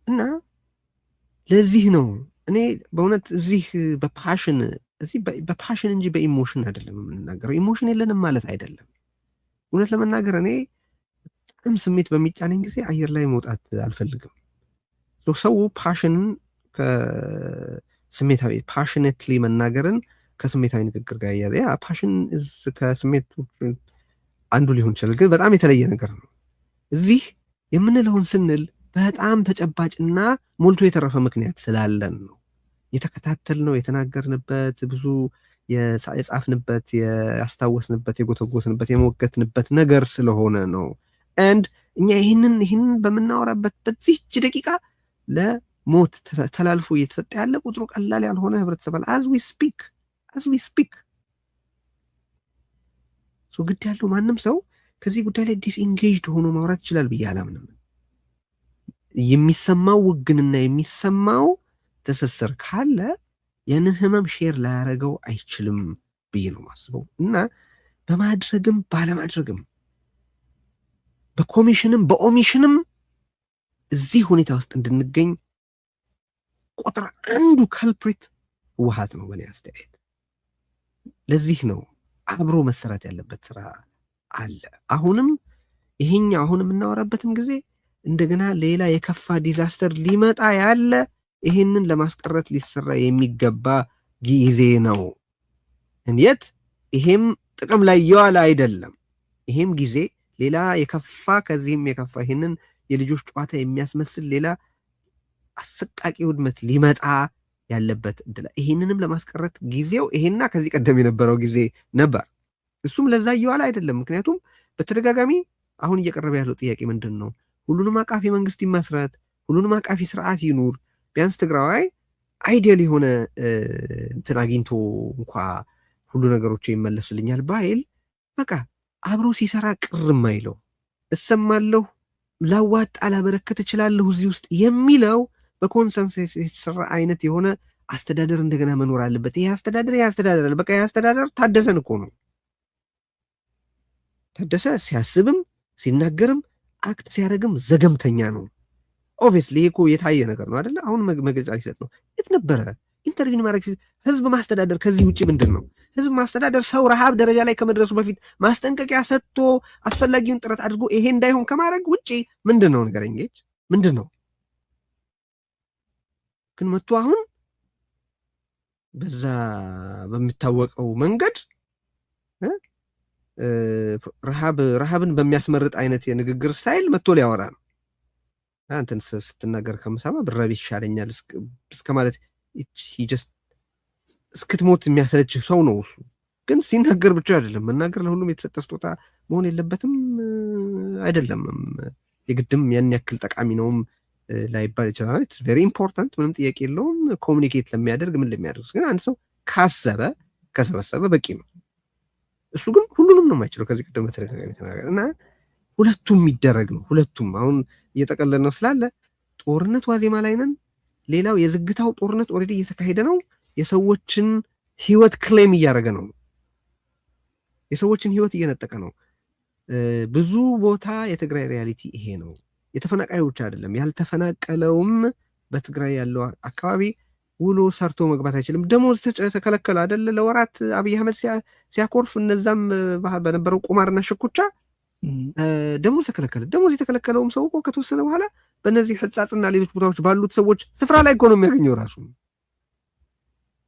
እና ለዚህ ነው እኔ በእውነት እዚህ በፓሽን እንጂ በኢሞሽን አይደለም የምንናገረው። ኢሞሽን የለንም ማለት አይደለም። እውነት ለመናገር እኔ በጣም ስሜት በሚጫነኝ ጊዜ አየር ላይ መውጣት አልፈልግም። ሰው ፓሽንን ከስሜታዊ ፓሽኔትሊ መናገርን ከስሜታዊ ንግግር ጋር ያያዘ ፓሽን ከስሜት አንዱ ሊሆን ይችላል፣ ግን በጣም የተለየ ነገር ነው። እዚህ የምንለውን ስንል በጣም ተጨባጭና ሞልቶ የተረፈ ምክንያት ስላለን ነው። የተከታተልነው የተናገርንበት ብዙ የጻፍንበት ያስታወስንበት የጎተጎትንበት የሞገትንበት ነገር ስለሆነ ነው። አንድ እኛ ይህንን በምናወራበት በዚህች ደቂቃ ለሞት ተላልፎ እየተሰጠ ያለ ቁጥሩ ቀላል ያልሆነ ህብረተሰብ as we speak ግድ ያለው ማንም ሰው ከዚህ ጉዳይ ላይ ዲስኢንጌጅድ ሆኖ ማውራት ይችላል ብዬ አላምንም። የሚሰማው ውግንና የሚሰማው ትስስር ካለ ያንን ህመም ሼር ላያደርገው አይችልም ብዬ ነው ማስበው እና በማድረግም ባለማድረግም በኮሚሽንም በኦሚሽንም እዚህ ሁኔታ ውስጥ እንድንገኝ ቁጥር አንዱ ካልፕሪት ህወሓት ነው በእኔ አስተያየት። ለዚህ ነው አብሮ መሰራት ያለበት ስራ አለ። አሁንም ይሄኛው አሁን የምናወራበትም ጊዜ እንደገና ሌላ የከፋ ዲዛስተር ሊመጣ ያለ ይሄንን ለማስቀረት ሊሰራ የሚገባ ጊዜ ነው። እንዴት ይሄም ጥቅም ላይ የዋለ አይደለም። ይሄም ጊዜ ሌላ የከፋ ከዚህም የከፋ ይሄንን የልጆች ጨዋታ የሚያስመስል ሌላ አሰቃቂ ውድመት ሊመጣ ያለበት እድል ይሄንንም ለማስቀረት ጊዜው ይሄና ከዚህ ቀደም የነበረው ጊዜ ነበር። እሱም ለዛ እየዋለ አይደለም። ምክንያቱም በተደጋጋሚ አሁን እየቀረበ ያለው ጥያቄ ምንድን ነው? ሁሉንም አቃፊ መንግስት ይመስረት፣ ሁሉንም አቃፊ ስርዓት ይኑር። ቢያንስ ትግራዋይ አይዲያል የሆነ እንትን አግኝቶ እንኳ ሁሉ ነገሮች ይመለሱልኛል ባይል በቃ አብሮ ሲሰራ ቅርም አይለው እሰማለሁ፣ ላዋጣ ላበረከት እችላለሁ እዚህ ውስጥ የሚለው በኮንሰንሰስ የተሰራ አይነት የሆነ አስተዳደር እንደገና መኖር አለበት። ይሄ አስተዳደር በቃ ይሄ አስተዳደር ታደሰን እኮ ነው። ታደሰ ሲያስብም ሲናገርም አክት ሲያደርግም ዘገምተኛ ነው። ኦብቪየስሊ ይሄ እኮ የታየ ነገር ነው አይደለ? አሁን መግለጫ ሊሰጥ ነው። የት ነበረ ኢንተርቪው ማድረግ? ህዝብ ማስተዳደር ከዚህ ውጭ ምንድን ነው? ህዝብ ማስተዳደር ሰው ረሃብ ደረጃ ላይ ከመድረሱ በፊት ማስጠንቀቂያ ሰጥቶ አስፈላጊውን ጥረት አድርጎ ይሄ እንዳይሆን ከማድረግ ውጭ ምንድን ነው? ንገረኝ ጌች፣ ምንድን ነው? ግን መጥቶ አሁን በዛ በሚታወቀው መንገድ ረሃብን በሚያስመርጥ አይነት የንግግር ስታይል መጥቶ ሊያወራ ነው። አንተን ስትናገር ከምሰማ ብራብ ይሻለኛል እስከ ማለት እስክትሞት የሚያሰለች ሰው ነው እሱ። ግን ሲናገር ብቻ አይደለም መናገር ለሁሉም የተሰጠ ስጦታ መሆን የለበትም አይደለም። የግድም ያን ያክል ጠቃሚ ነውም ላይባል ይችላል። ኢትስ ቬሪ ኢምፖርታንት፣ ምንም ጥያቄ የለውም። ኮሚኒኬት ለሚያደርግ ምን ለሚያደርግ ግን አንድ ሰው ካሰበ ከሰበሰበ በቂ ነው። እሱ ግን ሁሉንም ነው የማይችለው። ከዚህ ቀደም በተደጋጋሚ ተናገር እና ሁለቱም የሚደረግ ነው። ሁለቱም አሁን እየጠቀለል ነው ስላለ ጦርነት ዋዜማ ላይ ነን። ሌላው የዝግታው ጦርነት ኦልሬዲ እየተካሄደ ነው። የሰዎችን ህይወት ክሌም እያደረገ ነው። የሰዎችን ህይወት እየነጠቀ ነው። ብዙ ቦታ የትግራይ ሪያሊቲ ይሄ ነው። የተፈናቃዩ ብቻ አይደለም፣ ያልተፈናቀለውም በትግራይ ያለው አካባቢ ውሎ ሰርቶ መግባት አይችልም። ደሞዝ ተከለከለ አይደለ? ለወራት አብይ አህመድ ሲያኮርፍ እነዛም በነበረው ቁማርና ሽኩቻ ደሞዝ ተከለከለ። ደሞዝ የተከለከለውም ሰው እኮ ከተወሰነ በኋላ በእነዚህ ህጻጽና ሌሎች ቦታዎች ባሉት ሰዎች ስፍራ ላይ እኮ ነው የሚያገኘው። ራሱ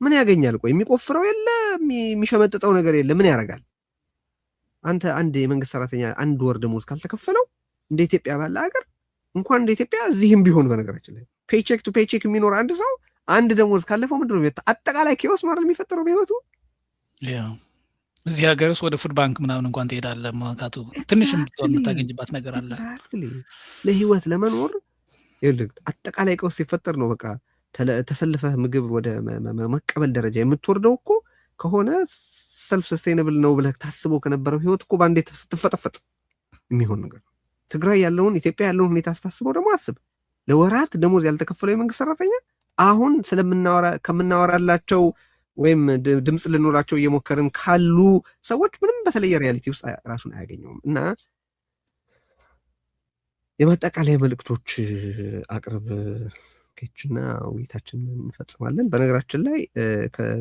ምን ያገኛል? ቆይ የሚቆፍረው የለ፣ የሚሸመጥጠው ነገር የለ። ምን ያደርጋል? አንተ አንድ የመንግስት ሰራተኛ አንድ ወር ደሞዝ ካልተከፈለው እንደ ኢትዮጵያ ባለ ሀገር እንኳን እንደ ኢትዮጵያ እዚህም ቢሆን በነገራችን ላይ ፔቼክ ቱ ፔቼክ የሚኖር አንድ ሰው አንድ ደሞዝ ካለፈው ምንድን ነው አጠቃላይ ኬዎስ ማለት የሚፈጠረው በህይወቱ። እዚህ ሀገር ውስጥ ወደ ፉድ ባንክ ምናምን እንኳን ትሄዳለህ፣ ማካቱ ትንሽ የምታገኝባት ነገር አለ። ለህይወት ለመኖር አጠቃላይ ቀውስ ሲፈጠር ነው በቃ ተሰልፈህ ምግብ ወደ መቀበል ደረጃ የምትወርደው እኮ ከሆነ ሰልፍ ሰስቴይነብል ነው ብለህ ታስበው ከነበረው ህይወት እኮ በአንዴ ስትፈጠፈጥ የሚሆን ነገር። ትግራይ ያለውን ኢትዮጵያ ያለውን ሁኔታ ስታስበው ደግሞ አስብ። ለወራት ደሞዝ ያልተከፈለው የመንግስት ሰራተኛ አሁን ከምናወራላቸው ወይም ድምፅ ልኖራቸው እየሞከርን ካሉ ሰዎች ምንም በተለየ ሪያሊቲ ውስጥ ራሱን አያገኘውም። እና የማጠቃለያ መልእክቶች አቅርብ ኬችና ውይይታችን እንፈጽማለን። በነገራችን ላይ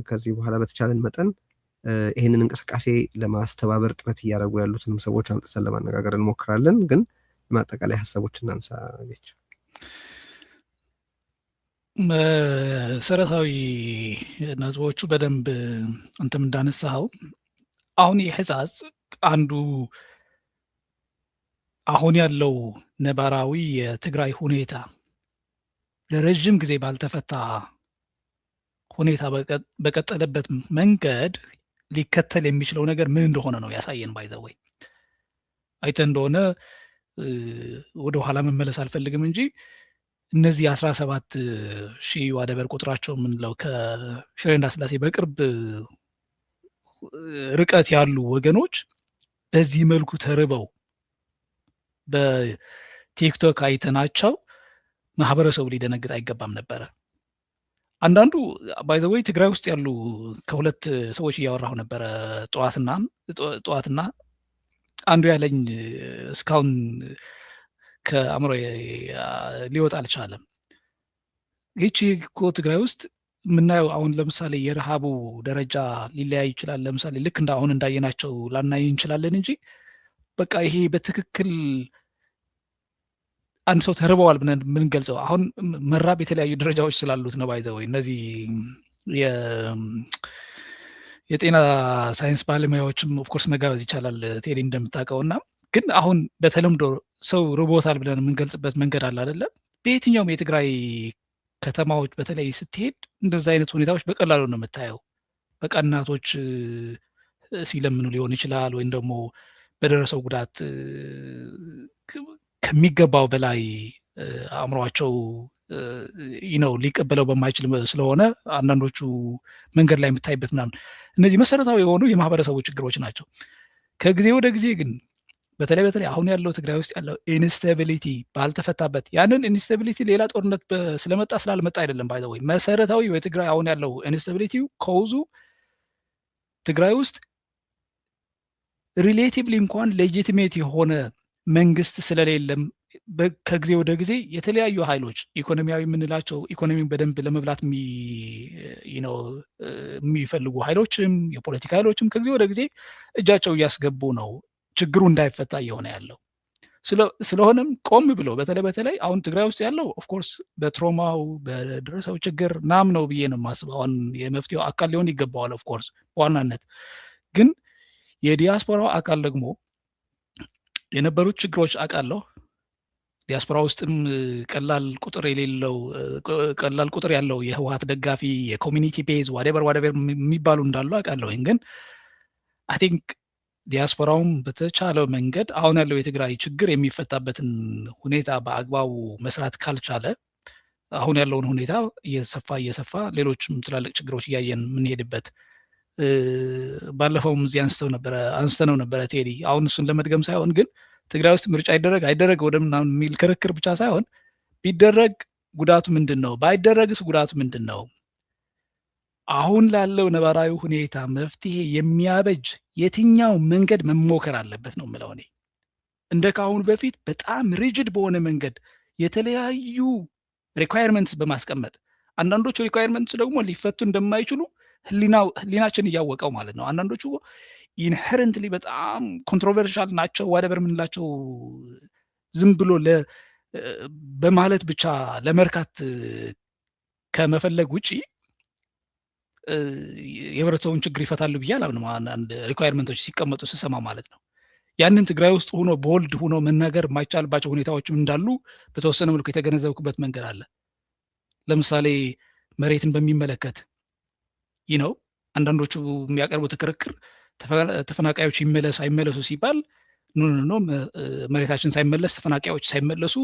ከዚህ በኋላ በተቻለን መጠን ይህንን እንቅስቃሴ ለማስተባበር ጥረት እያደረጉ ያሉትንም ሰዎች አምጥተን ለማነጋገር እንሞክራለን። ግን የማጠቃለያ ሀሳቦች እናንሳ። መሰረታዊ ነጥቦቹ በደንብ አንተም እንዳነሳኸው አሁን የሕጻጽ አንዱ አሁን ያለው ነባራዊ የትግራይ ሁኔታ ለረጅም ጊዜ ባልተፈታ ሁኔታ በቀጠለበት መንገድ ሊከተል የሚችለው ነገር ምን እንደሆነ ነው ያሳየን። ባይዘወይ አይተህ እንደሆነ ወደ ኋላ መመለስ አልፈልግም እንጂ እነዚህ 17,000 ዋደበር ቁጥራቸው የምንለው ከሽሬ እንዳስላሴ በቅርብ ርቀት ያሉ ወገኖች በዚህ መልኩ ተርበው በቲክቶክ አይተናቸው ማህበረሰቡ ሊደነግጥ አይገባም ነበረ። አንዳንዱ ባይ ዘ ዌይ ትግራይ ውስጥ ያሉ ከሁለት ሰዎች እያወራሁ ነበረ ጠዋትና አንዱ ያለኝ እስካሁን ከአእምሮ ሊወጣ አልቻለም። ይቺ እኮ ትግራይ ውስጥ የምናየው አሁን ለምሳሌ የረሃቡ ደረጃ ሊለያይ ይችላል። ለምሳሌ ልክ እንደ አሁን እንዳየናቸው ላናይ እንችላለን እንጂ በቃ ይሄ በትክክል አንድ ሰው ተርበዋል ብለን የምንገልጸው አሁን መራብ የተለያዩ ደረጃዎች ስላሉት ነው። ባይ ዘ ወይ እነዚህ የጤና ሳይንስ ባለሙያዎችም ኦፍኮርስ መጋበዝ ይቻላል ቴሌ እንደምታውቀው እና ግን አሁን በተለምዶ ሰው ርቦታል ብለን የምንገልጽበት መንገድ አለ አይደለ? በየትኛውም የትግራይ ከተማዎች በተለይ ስትሄድ እንደዛ አይነት ሁኔታዎች በቀላሉ ነው የምታየው። በቃ እናቶች ሲለምኑ ሊሆን ይችላል ወይም ደግሞ በደረሰው ጉዳት ከሚገባው በላይ አእምሯቸው ነው ሊቀበለው በማይችል ስለሆነ አንዳንዶቹ መንገድ ላይ የምታይበት ምናምን እነዚህ መሰረታዊ የሆኑ የማህበረሰቡ ችግሮች ናቸው። ከጊዜ ወደ ጊዜ ግን በተለይ አሁን ያለው ትግራይ ውስጥ ያለው ኢንስታቢሊቲ ባልተፈታበት ያንን ኢንስታቢሊቲ ሌላ ጦርነት ስለመጣ ስላልመጣ አይደለም። ባይ ዘ ወይ መሰረታዊ የትግራይ አሁን ያለው ኢንስታቢሊቲው ከውዙ ትግራይ ውስጥ ሪሌቲቭሊ እንኳን ሌጂቲሜት የሆነ መንግስት ስለሌለም ከጊዜ ወደ ጊዜ የተለያዩ ኃይሎች ኢኮኖሚያዊ የምንላቸው ኢኮኖሚን በደንብ ለመብላት የሚፈልጉ ኃይሎችም የፖለቲካ ኃይሎችም ከጊዜ ወደ ጊዜ እጃቸው እያስገቡ ነው ችግሩ እንዳይፈታ እየሆነ ያለው። ስለሆነም ቆም ብሎ በተለይ አሁን ትግራይ ውስጥ ያለው ኦፍኮርስ በትሮማው በደረሰው ችግር ናም ነው ብዬ ነው የማስበው። አሁን የመፍትሄው አካል ሊሆን ይገባዋል ኦፍኮርስ በዋናነት ግን የዲያስፖራው አካል ደግሞ የነበሩት ችግሮች አውቃለሁ። ዲያስፖራ ውስጥም ቀላል ቁጥር ያለው የህወሓት ደጋፊ የኮሚኒቲ ቤዝ ዋዴቨር የሚባሉ እንዳሉ አውቃለሁ። ግን አይ ቲንክ ዲያስፖራውም በተቻለው መንገድ አሁን ያለው የትግራይ ችግር የሚፈታበትን ሁኔታ በአግባቡ መስራት ካልቻለ አሁን ያለውን ሁኔታ እየሰፋ ሌሎችም ትላልቅ ችግሮች እያየን የምንሄድበት ባለፈውም እዚህ አንስተነው ነበረ ቴዲ። አሁን እሱን ለመድገም ሳይሆን ግን ትግራይ ውስጥ ምርጫ አይደረግ ወደ ምናምን የሚል ክርክር ብቻ ሳይሆን ቢደረግ ጉዳቱ ምንድን ነው፣ ባይደረግስ ጉዳቱ ምንድን ነው፣ አሁን ላለው ነባራዊ ሁኔታ መፍትሄ የሚያበጅ የትኛው መንገድ መሞከር አለበት ነው የምለው እኔ። እንደ ካሁን በፊት በጣም ሪጅድ በሆነ መንገድ የተለያዩ ሪኳየርመንትስ በማስቀመጥ አንዳንዶቹ ሪኳየርመንትስ ደግሞ ሊፈቱ እንደማይችሉ ህሊናችን እያወቀው ማለት ነው። አንዳንዶቹ ኢንሄረንትሊ በጣም ኮንትሮቨርሻል ናቸው። ዋደበር የምንላቸው ዝም ብሎ በማለት ብቻ ለመርካት ከመፈለግ ውጪ የህብረተሰቡን ችግር ይፈታሉ ብዬ አላምንም። አንዳንድ ሪኳየርመንቶች ሲቀመጡ ስሰማ ማለት ነው። ያንን ትግራይ ውስጥ ሆኖ ቦልድ ሆኖ መናገር የማይቻልባቸው ሁኔታዎችም እንዳሉ በተወሰነ መልኩ የተገነዘብኩበት መንገድ አለ። ለምሳሌ መሬትን በሚመለከት ነው አንዳንዶቹ የሚያቀርቡት ክርክር ተፈናቃዮች ይመለስ አይመለሱ ሲባል ኖ መሬታችን ሳይመለስ ተፈናቃዮች ሳይመለሱ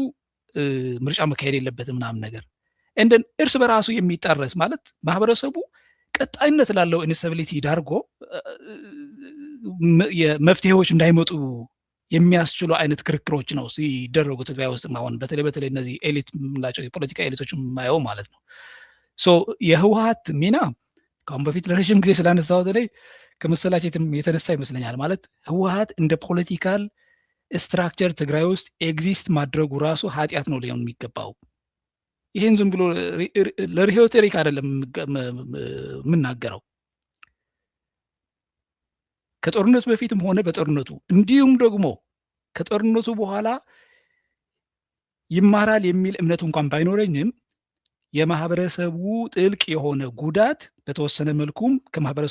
ምርጫ መካሄድ የለበትም ምናምን ነገር እንደን እርስ በራሱ የሚጣረስ ማለት ማህበረሰቡ ቀጣይነት ላለው ኢንስታቢሊቲ ዳርጎ የመፍትሄዎች እንዳይመጡ የሚያስችሉ አይነት ክርክሮች ነው ሲደረጉ ትግራይ ውስጥ አሁን በተለይ እነዚህ ኤሊት የምንላቸው የፖለቲካ ኤሊቶች የማየው ማለት ነው። የህወሓት ሚና ከአሁን በፊት ለረዥም ጊዜ ስላነሳው ላይ ከመሰላቸትም የተነሳ ይመስለኛል። ማለት ህወሓት እንደ ፖለቲካል ስትራክቸር ትግራይ ውስጥ ኤግዚስት ማድረጉ ራሱ ኃጢአት ነው ሊሆን የሚገባው። ይህን ዝም ብሎ ለሪሄቶሪክ አይደለም የምናገረው። ከጦርነቱ በፊትም ሆነ በጦርነቱ እንዲሁም ደግሞ ከጦርነቱ በኋላ ይማራል የሚል እምነት እንኳን ባይኖረኝም የማህበረሰቡ ጥልቅ የሆነ ጉዳት በተወሰነ መልኩም ከማህበረሰቡ